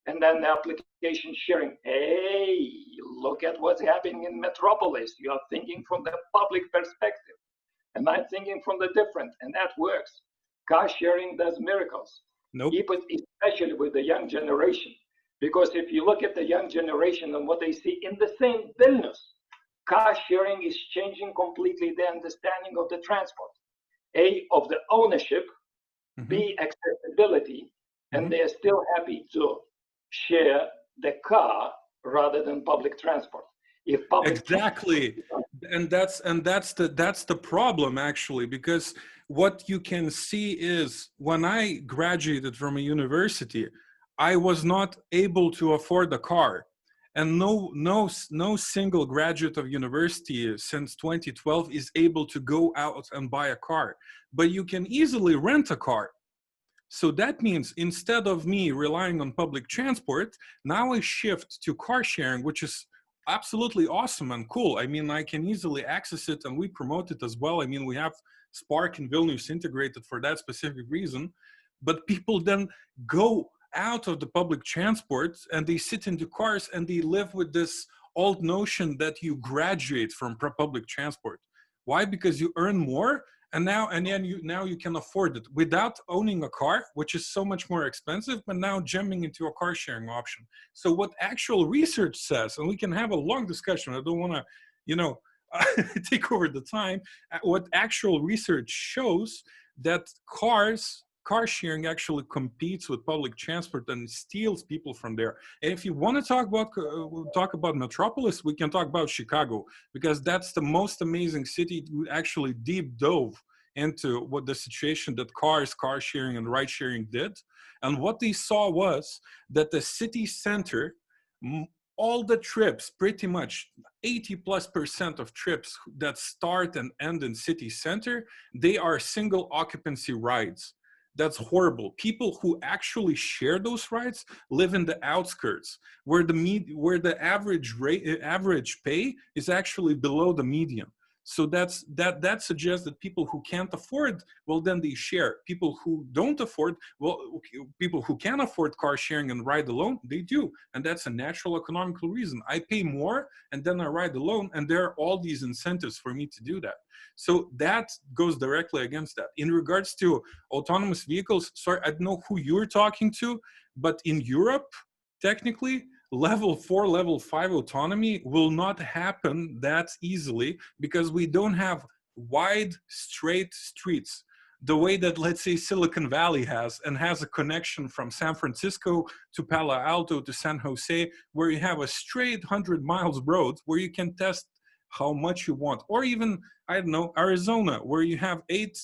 Speaker 6: And then the application sharing. Hey, look at what's happening in Metropolis. You are thinking from the public perspective. And I'm thinking from the different. And that works. Car sharing does miracles. Especially with the young generation. Because if you look at the young generation and what they see in the same Vilnius, car sharing is changing completely the understanding of the transport. A, of the ownership, B, accessibility, and they're still happy to share the car rather than public transport. If public
Speaker 3: and that's the problem, actually, because what you can see is, when I graduated from a university, I was not able to afford a car, and no single graduate of university since 2012 is able to go out and buy a car. But you can easily rent a car. So that means, instead of me relying on public transport, now I shift to car sharing, which is absolutely awesome and cool. I mean, I can easily access it, and we promote it as well. I mean, we have Spark in Vilnius integrated for that specific reason. But people then go out of the public transport and they sit into cars, and they live with this old notion that you graduate from public transport. Why? Because you earn more, and now you can afford it without owning a car, which is so much more expensive, but now jumping into a car sharing option. So what actual research says, and we can have a long discussion, I don't want to take over the time. What actual research shows, that cars car sharing actually competes with public transport and steals people from there. And if you want to talk about metropolis, we can talk about Chicago, because that's the most amazing city who actually deep dove into what the situation that car sharing and ride sharing did. And what they saw was that the city center, all the trips, pretty much 80+% of trips that start and end in city center, they are single occupancy rides. That's horrible. People who actually share those rides live in the outskirts, where the average pay is actually below the median. So that suggests that people who can't afford, well, then they share. People who don't afford, well, people who can afford car sharing and ride alone, they do. And that's a natural economical reason. I pay more and then I ride alone, and there are all these incentives for me to do that. So that goes directly against that. In regards to autonomous vehicles, sorry, I don't know who you're talking to, but in Europe, technically, level 4, level 5 autonomy will not happen that easily, because we don't have wide, straight streets the way that, let's say, Silicon Valley has, and has a connection from San Francisco to Palo Alto to San Jose, where you have a straight 100 miles road where you can test how much you want. Or even, I don't know, Arizona, where you have eight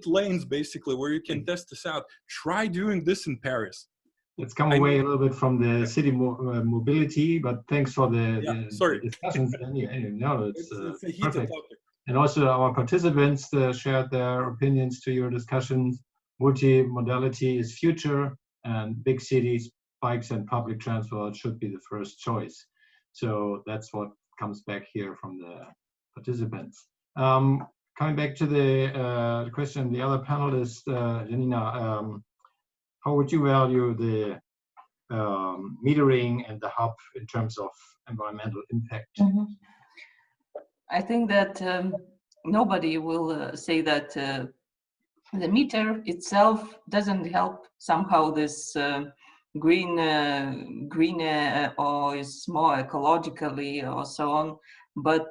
Speaker 3: lanes basically where you can test this out. Try doing this in Paris.
Speaker 1: Let's come away a little bit from the city mobility, but thanks for the discussions. It's
Speaker 3: a heated
Speaker 1: perfect.
Speaker 3: topic.
Speaker 1: And also our participants shared their opinions to your discussions. Multimodality is future, and big cities, bikes and public transport should be the first choice. So that's what comes back here from the participants. Coming back to the question, the other panelist, Janina, how would you value the metering and the hub in terms of environmental impact?
Speaker 4: Mm-hmm. I think that nobody will say that the meter itself doesn't help somehow this green or is more ecologically or so on. But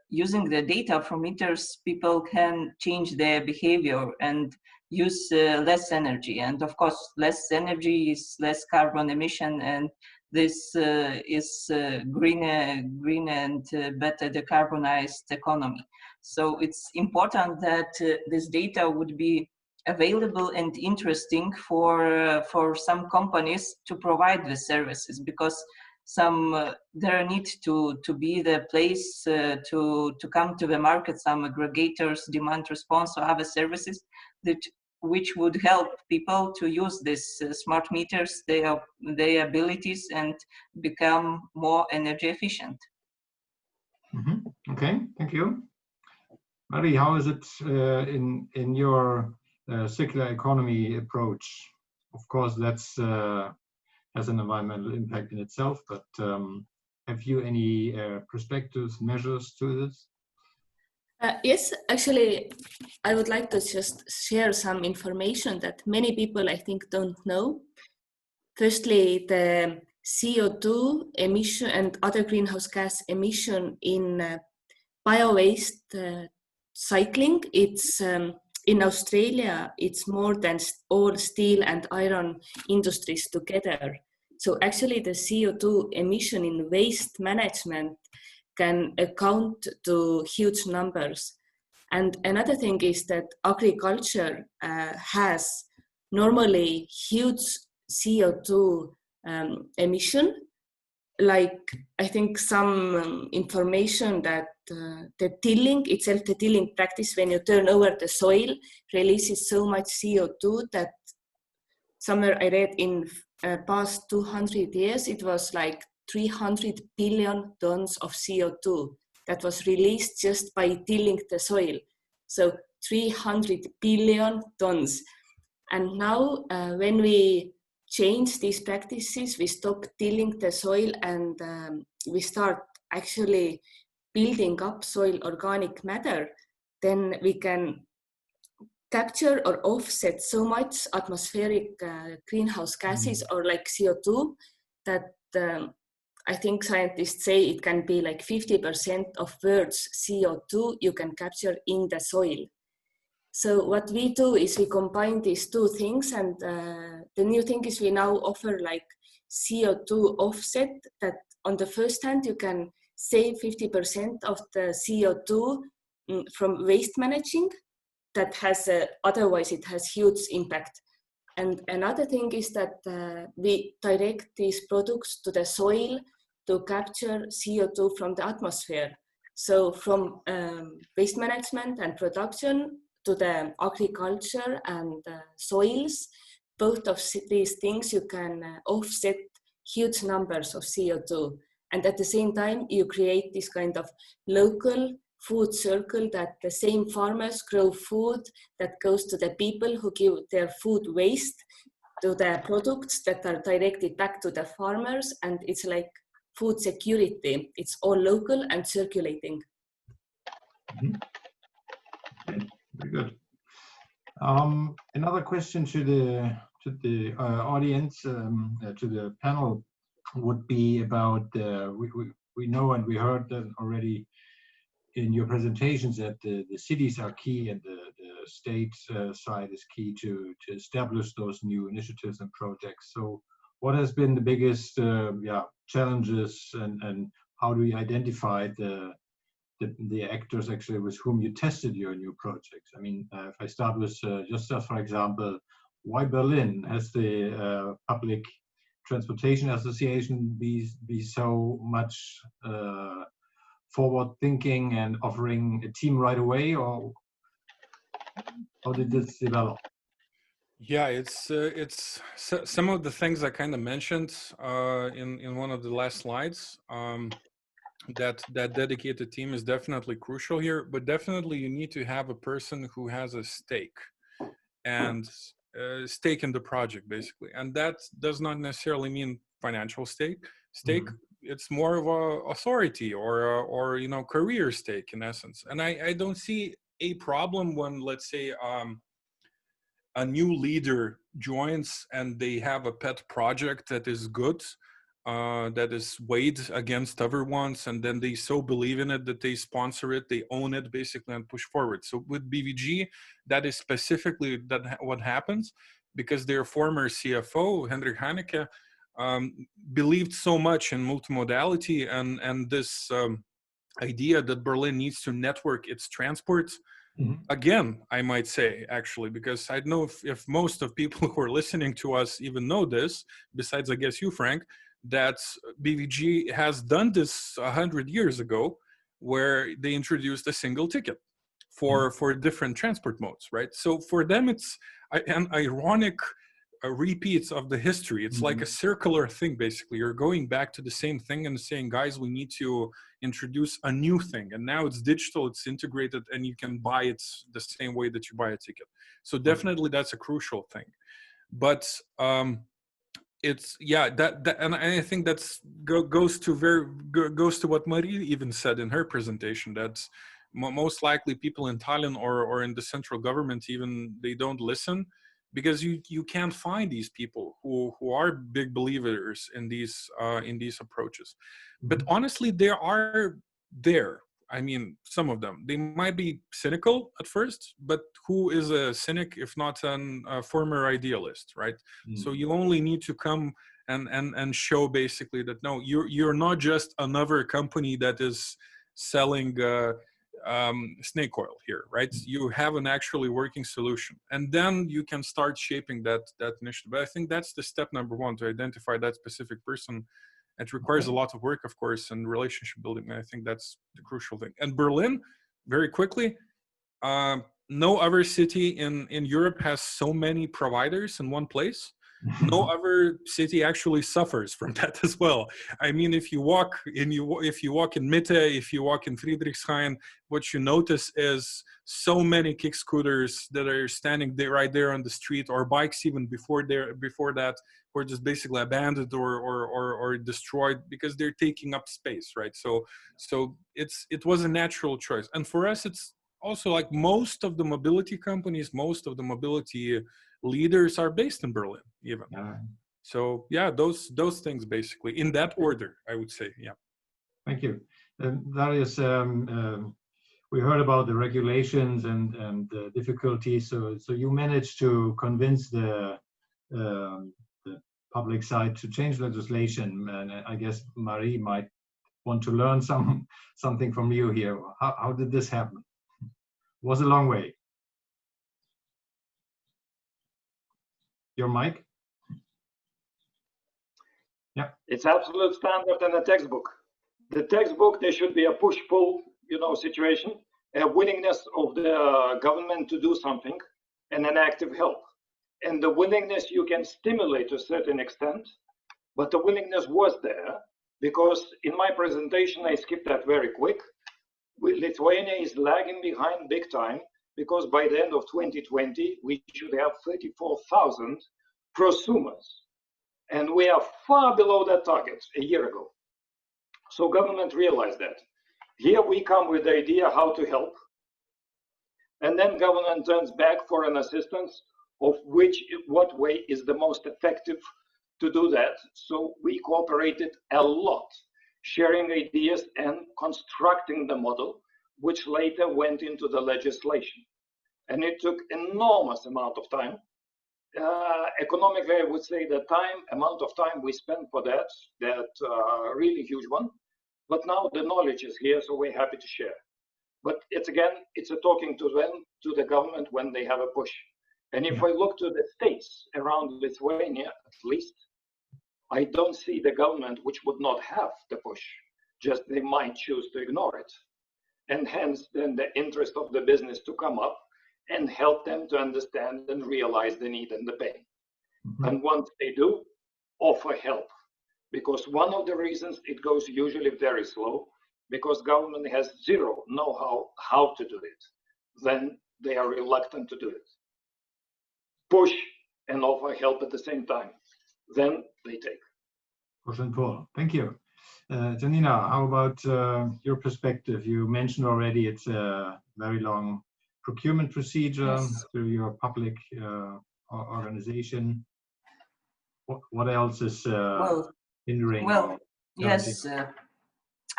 Speaker 4: using the data from meters, people can change their behavior and use less energy. And of course, less energy is less carbon emission, and this is green and better decarbonized economy. So it's important that this data would be available and interesting for some companies to provide the services, because there need to be the place to come to the market, some aggregators, demand response or other services which would help people to use these smart meters, their abilities, and become more energy efficient.
Speaker 1: Mm-hmm. Okay, thank you. Marie, how is it in your circular economy approach? Of course, that's has an environmental impact in itself, but have you any perspectives, measures to this?
Speaker 5: Yes, actually, I would like to just share some information that many people, I think, don't know. Firstly, the CO2 emission and other greenhouse gas emission in bio-waste cycling, it's in Australia, it's more than all steel and iron industries together. So actually the CO2 emission in waste management can account to huge numbers. And another thing is that agriculture has normally huge CO2 emission. Like, I think some information that the tilling itself, the tilling practice, when you turn over the soil, releases so much CO2 that somewhere I read in past 200 years, it was like 300 billion tons of CO2 that was released just by tilling the soil. So 300 billion tons. And now when we change these practices, we stop tilling the soil and we start actually building up soil organic matter, then we can capture or offset so much atmospheric greenhouse gases or like CO2 that I think scientists say it can be like 50% of Earth's CO2 you can capture in the soil. So what we do is we combine these two things, and the new thing is we now offer like CO2 offset, that on the first hand you can save 50% of the CO2 from waste managing that has otherwise it has huge impact. And another thing is that we direct these products to the soil to capture CO2 from the atmosphere. So from waste management and production to the agriculture and soils, both of these things you can offset huge numbers of CO2. And at the same time, you create this kind of local food circle that the same farmers grow food that goes to the people who give their food waste to the products that are directed back to the farmers. And it's like food security. It's all local and circulating.
Speaker 1: Mm-hmm. Okay, very good. Another question to the audience, to the panel, would be about we know and we heard that already in your presentations that the cities are key and the state side is key to establish those new initiatives and projects. So what has been the biggest challenges, and how do you identify the actors actually with whom you tested your new projects? I mean, if I start with just for example, why Berlin? Has the Public Transportation Association be so much forward thinking and offering a team right away, or how did this develop?
Speaker 3: Yeah, it's some of the things I kind of mentioned in one of the last slides. That dedicated team is definitely crucial here, but definitely you need to have a person who has a stake and stake in the project, basically. And that does not necessarily mean financial stake. Mm-hmm. It's more of a authority or you know, career stake in essence. And I don't see a problem when, let's say, a new leader joins and they have a pet project that is good, that is weighed against other ones, and then they so believe in it that they sponsor it, they own it basically, and push forward. So with BVG, that is specifically what happens, because their former CFO, Hendrik Haneke, believed so much in multimodality and this idea that Berlin needs to network its transports. Mm-hmm. Again, I might say, actually, because I don't know if most of people who are listening to us even know this, besides, I guess, you, Frank, that BVG has done this 100 years ago, where they introduced a single ticket for different transport modes, right? So for them, it's an ironic repeats of the history. It's like a circular thing, basically. You're going back to the same thing and saying, guys, we need to introduce a new thing. And now it's digital, it's integrated, and you can buy it the same way that you buy a ticket. So definitely that's a crucial thing. But it's, yeah, that and I think that's goes to what Marie even said in her presentation, that most likely people in Tallinn or in the central government even, they don't listen, because you can't find these people who are big believers in these approaches. But honestly, they are there. I mean, some of them, they might be cynical at first, but who is a cynic if not a former idealist, right? So you only need to come and show basically that, no, you're not just another company that is selling snake oil here, right? You have an actually working solution, and then you can start shaping that initiative. But I think that's the step number one, to identify that specific person. It requires a lot of work, of course, and relationship building. And I think that's the crucial thing. And Berlin, very quickly, no other city in Europe has so many providers in one place. No other city actually suffers from that as well. I mean, if you walk in Mitte, if you walk in Friedrichshain, what you notice is so many kick scooters that are standing there right there on the street, or bikes even before that were just basically abandoned or destroyed because they're taking up space, right? So it was a natural choice. And for us, it's also like most of the mobility companies, most of the mobility leaders are based in Berlin even. So yeah, those things basically in that order, I would say. Yeah.
Speaker 1: Thank you. Darius, we heard about the regulations and the difficulties. So you managed to convince the public side to change legislation, and I guess Marie might want to learn something from you here. How did this happen? It was a long way. Your mic? Yeah.
Speaker 6: It's absolute standard in a textbook. The textbook, there should be a push-pull, situation, a willingness of the government to do something, and an active help. And the willingness you can stimulate to a certain extent, but the willingness was there, because in my presentation, I skipped that very quick. Lithuania is lagging behind big time, because by the end of 2020, we should have 34,000 prosumers. And we are far below that target a year ago. So government realized that. Here we come with the idea how to help. And then government turns back for an assistance of what way is the most effective to do that. So we cooperated a lot, sharing ideas and constructing the model, which later went into the legislation. And it took enormous amount of time. Economically, I would say the amount of time we spent for that really huge one. But now the knowledge is here, so we're happy to share. But it's a talking to them, to the government when they have a push. And if I look to the states around Lithuania, at least, I don't see the government which would not have the push. Just they might choose to ignore it. And hence then the interest of the business to come up and help them to understand and realize the need and the pain. Mm-hmm. And once they do, offer help. Because one of the reasons it goes usually very slow, because government has zero know-how how to do it. Then they are reluctant to do it. Push and offer help at the same time. Then they take.
Speaker 1: Push and pull. Thank you. Janina, how about your perspective? You mentioned already it's a very long procurement procedure through your public organization. What else is hindering?
Speaker 4: Well, yes,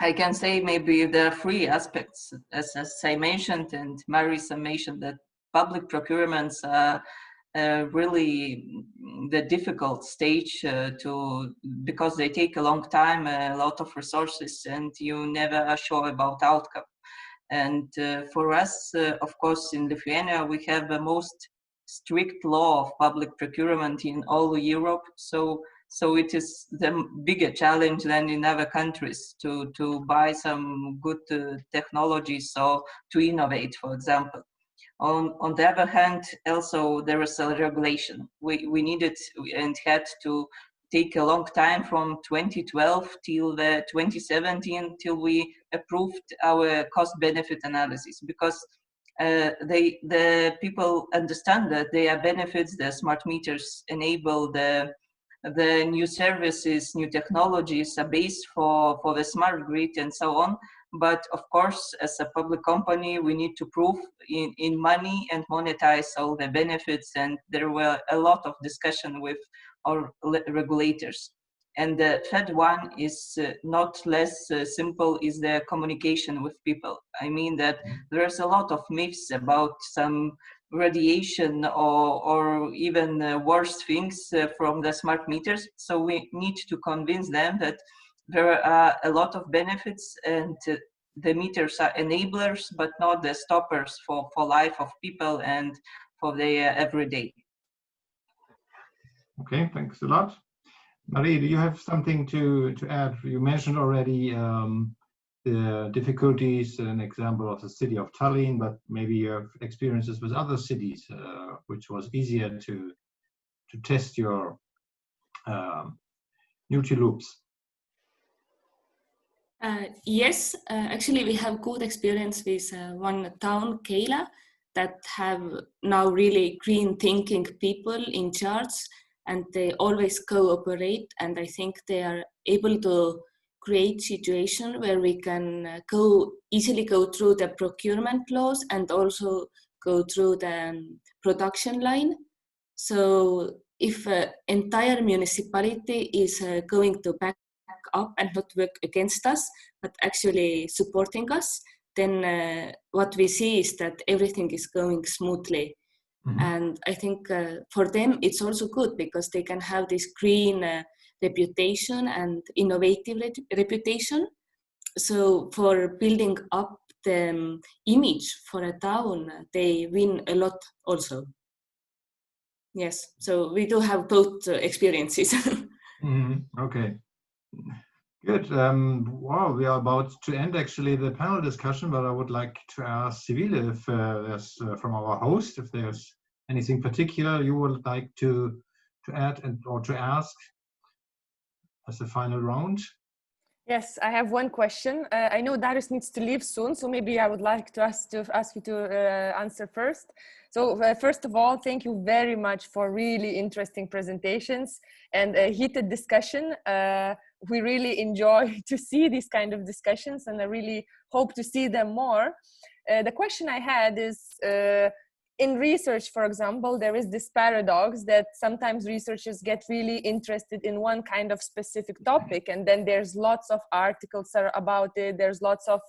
Speaker 4: I can say maybe there are three aspects, as I mentioned, and Marisa mentioned that public procurements are really the difficult stage because they take a long time, a lot of resources, and you never are sure about outcome. And for us, of course, in Lithuania, we have the most strict law of public procurement in all Europe. So it is the bigger challenge than in other countries to buy some good technologies or to innovate, for example. On the other hand, also there is a regulation. We needed and had to take a long time from 2012 till the 2017 till we approved our cost-benefit analysis, because the people understand that there are benefits. The smart meters enable the new services, new technologies, a base for the smart grid and so on. But of course, as a public company, we need to prove in money and monetize all the benefits. And there were a lot of discussion with our regulators. And the third one is not less simple, is the communication with people. I mean that there's a lot of myths about some radiation or even worse things from the smart meters. So we need to convince them that there are a lot of benefits, and the meters are enablers, but not the stoppers for life of people and for their everyday.
Speaker 1: Okay, thanks a lot. Marie, do you have something to add? You mentioned already the difficulties, an example of the city of Tallinn, but maybe you have experiences with other cities, which was easier to test your Nutri-Loops.
Speaker 5: Yes, actually we have good experience with one town, Keila, that have now really green thinking people in charge, and they always cooperate, and I think they are able to create situation where we can easily go through the procurement laws and also go through the production line. So if entire municipality is going to back up and not work against us, but actually supporting us, then what we see is that everything is going smoothly.
Speaker 1: Mhm.
Speaker 5: And I think for them, it's also good because they can have this green reputation and innovative reputation. So for building up the image for a town, they win a lot also. Yes, so we do have both experiences.
Speaker 1: Mhm. Okay. Good. Wow, we are about to end actually the panel discussion, but I would like to ask Sibylle if there's from our host, if there's anything particular you would like to add or to ask as a final round.
Speaker 2: Yes, I have one question. I know Darius needs to leave soon, so maybe I would like to ask you to answer first. So first of all, thank you very much for really interesting presentations and a heated discussion. We really enjoy to see these kind of discussions, and I really hope to see them more. The question I had is, in research, for example, there is this paradox that sometimes researchers get really interested in one kind of specific topic, and then there's lots of articles about it, there's lots of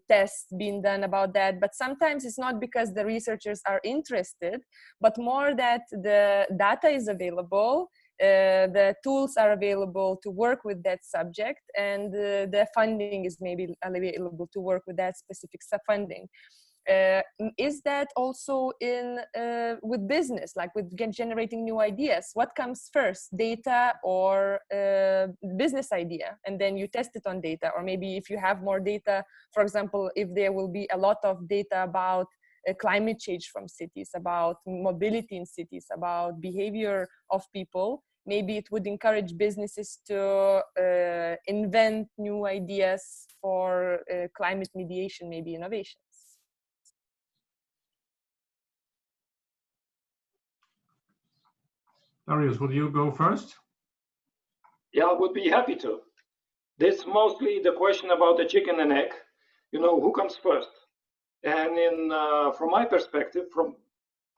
Speaker 2: tests being done about that, but sometimes it's not because the researchers are interested, but more that the data is available, the tools are available to work with that subject, and the funding is maybe available to work with that specific funding. Is that also in with business, like with generating new ideas? What comes first, data or business idea? And then you test it on data, or maybe if you have more data, for example, if there will be a lot of data about climate change from cities, about mobility in cities, about behavior of people, maybe it would encourage businesses to invent new ideas for climate mediation, maybe innovations.
Speaker 1: Darius, would you go first?
Speaker 6: Yeah, I would be happy to. This mostly the question about the chicken and egg, you know, who comes first? And from my perspective,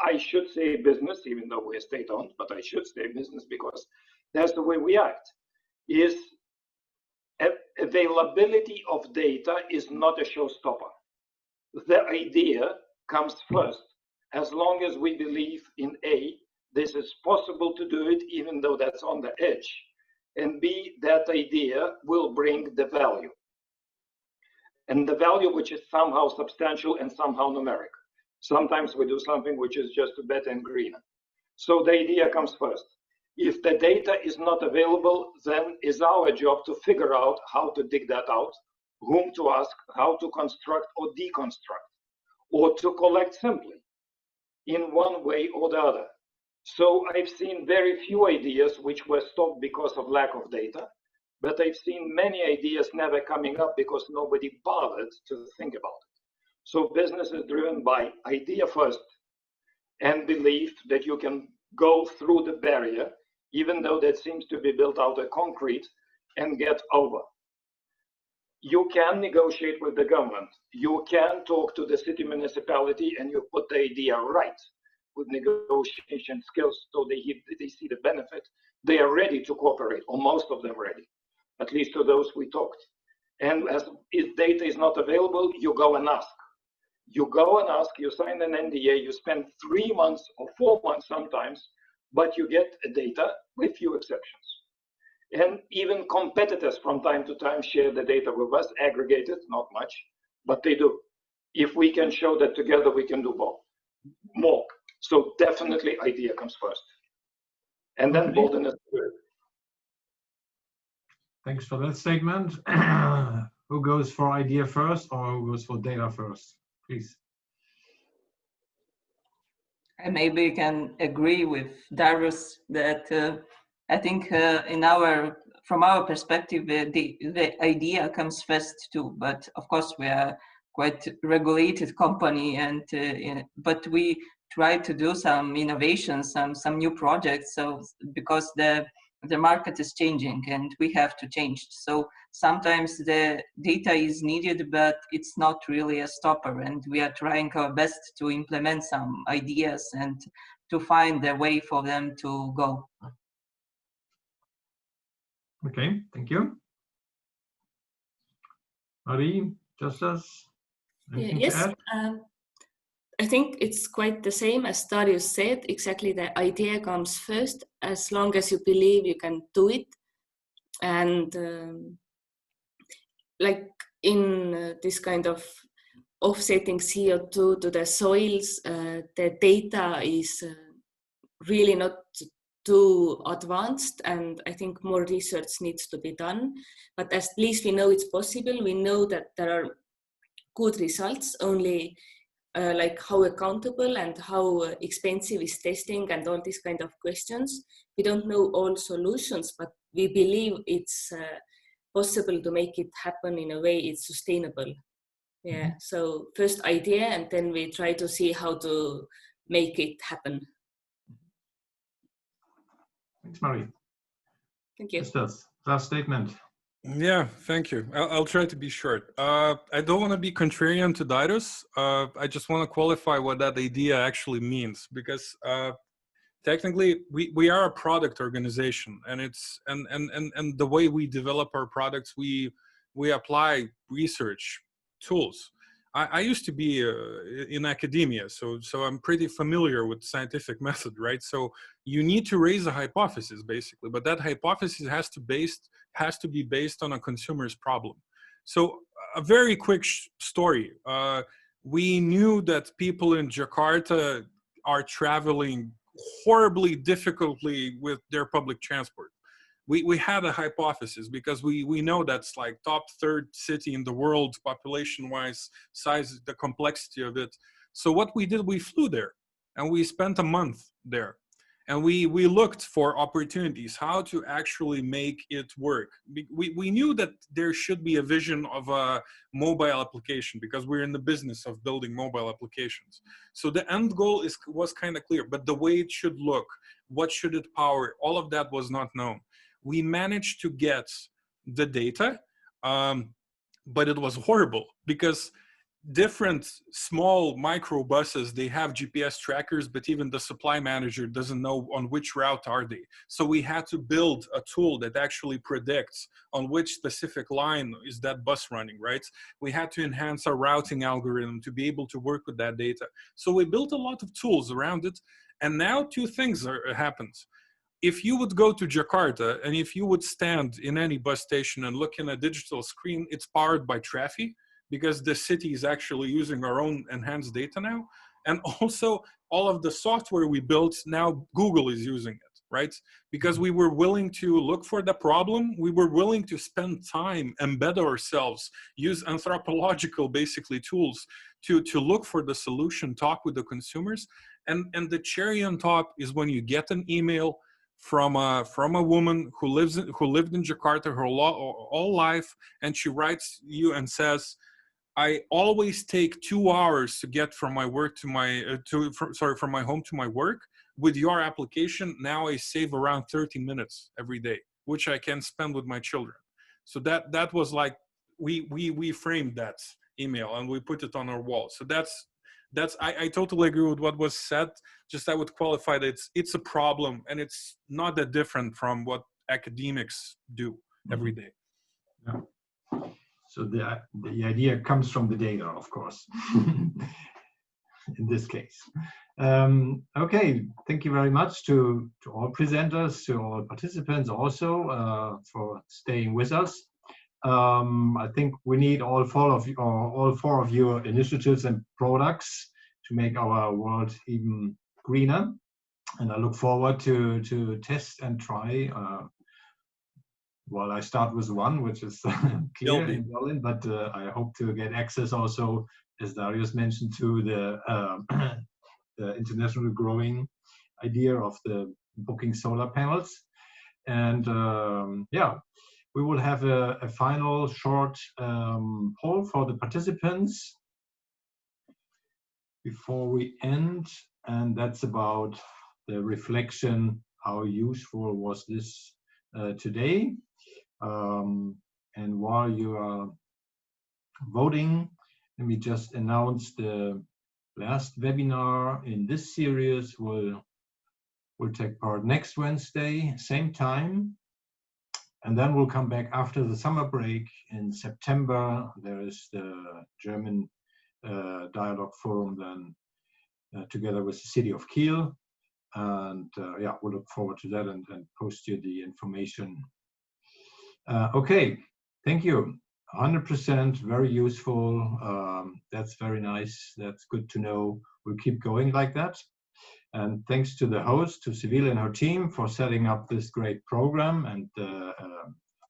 Speaker 6: I should say business, even though we're state-owned, but I should say business because that's the way we act, is availability of data is not a showstopper. The idea comes first. As long as we believe in A, this is possible to do it, even though that's on the edge, and B, that idea will bring the value. And the value which is somehow substantial and somehow numeric. Sometimes we do something which is just a better and greener. So the idea comes first. If the data is not available, then it's our job to figure out how to dig that out, whom to ask, how to construct or deconstruct, or to collect simply in one way or the other. So I've seen very few ideas which were stopped because of lack of data, but I've seen many ideas never coming up because nobody bothered to think about it. So business is driven by idea first and belief that you can go through the barrier, even though that seems to be built out of concrete, and get over. You can negotiate with the government. You can talk to the city municipality and you put the idea right with negotiation skills so they see the benefit. They are ready to cooperate, or most of them ready, at least to those we talked. And if data is not available, you go and ask. You go and ask, you sign an NDA, you spend 3 months or 4 months sometimes, but you get data with few exceptions. And even competitors from time to time share the data with us, aggregated, not much, but they do. If we can show that together, we can do more. So definitely idea comes first. And then boldness.
Speaker 1: Thanks for that statement. Who goes for idea first or who goes for data first? Please.
Speaker 4: I maybe can agree with Darius that I think from our perspective, the idea comes first too. But of course, we are quite regulated company, and but we try to do some innovations, some new projects. So because the market is changing and we have to change. So sometimes the data is needed, but it's not really a stopper. And we are trying our best to implement some ideas and to find a way for them to go.
Speaker 1: Okay, thank you. Marie, Justus, anything to
Speaker 5: Yes,
Speaker 1: add?
Speaker 5: I think it's quite the same as Darius said. Exactly, the idea comes first. As long as you believe you can do it, and like in this kind of offsetting CO2 to the soils, the data is really not too advanced, and I think more research needs to be done. But at least we know it's possible. We know that there are good results, only like how accountable and how expensive is testing and all these kind of questions. We don't know all solutions, but we believe it's possible to make it happen in a way it's sustainable. Yeah, so first idea, and then we try to see how to make it happen.
Speaker 1: Thanks, Marie.
Speaker 5: Thank you.
Speaker 1: Justus, last statement.
Speaker 3: Yeah, thank you. I'll try to be short. I don't want to be contrarian to Darius. I just want to qualify what that idea actually means, because technically we are a product organization, and it's and the way we develop our products, we apply research tools. I used to be in academia, so I'm pretty familiar with scientific method, right? So you need to raise a hypothesis basically, but that hypothesis has to be based on a consumer's problem. So a very quick story. We knew that people in Jakarta are traveling horribly difficultly with their public transport. We had a hypothesis, because we know that's like top third city in the world population wise, size, the complexity of it. So what we did, we flew there and we spent a month there, and we looked for opportunities how to actually make it work. We knew that there should be a vision of a mobile application, because we're in the business of building mobile applications. So the end goal was kind of clear, but the way it should look, what should it power, all of that was not known. We managed to get the data, but it was horrible, because different small micro buses, they have GPS trackers, but even the supply manager doesn't know on which route are they. So we had to build a tool that actually predicts on which specific line is that bus running, right? We had to enhance our routing algorithm to be able to work with that data. So we built a lot of tools around it, and now two things happened. If you would go to Jakarta and if you would stand in any bus station and look in a digital screen, it's powered by Trafi, because the city is actually using our own enhanced data now. And also all of the software we built, now Google is using it, right? Because we were willing to look for the problem. We were willing to spend time, embed ourselves, use anthropological basically tools to look for the solution, talk with the consumers. And the cherry on top is when you get an email from a woman who lived in Jakarta her all life, and she writes you and says, I always take 2 hours to get from my work to my from my home to my work. With your application, now I save around 30 minutes every day, which I can spend with my children. So that was like, we framed that email and we put it on our wall. So that's I totally agree with what was said. Just I would qualify that it's a problem, and it's not that different from what academics do every day.
Speaker 1: Yeah. So the idea comes from the data, of course, in this case. Okay, thank you very much to all presenters, to all participants also for staying with us. I think we need all four of your initiatives and products to make our world even greener. And I look forward to test and try. Well, I start with one, which is clear in Berlin, but I hope to get access also, as Darius mentioned, to the international growing idea of the booking solar panels. And yeah, we will have a final short poll for the participants before we end, and that's about the reflection, how useful was this today. And while you are voting, let me just announce the last webinar in this series will take part next Wednesday, same time. And then we'll come back after the summer break in September. There is the German dialogue forum then together with the city of Kiel. And yeah, we'll look forward to that and post you the information. Okay, thank you. 100% very useful. That's very nice. That's good to know. We'll keep going like that. And thanks to the host, to Seville and her team for setting up this great program and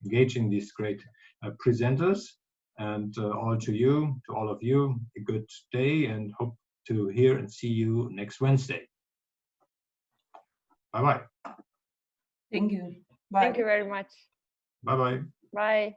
Speaker 1: engaging these great presenters. And all to you, to all of you, a good day and hope to hear and see you next Wednesday. Bye-bye.
Speaker 4: Thank you. Bye.
Speaker 2: Thank you very much.
Speaker 1: Bye-bye.
Speaker 2: Bye.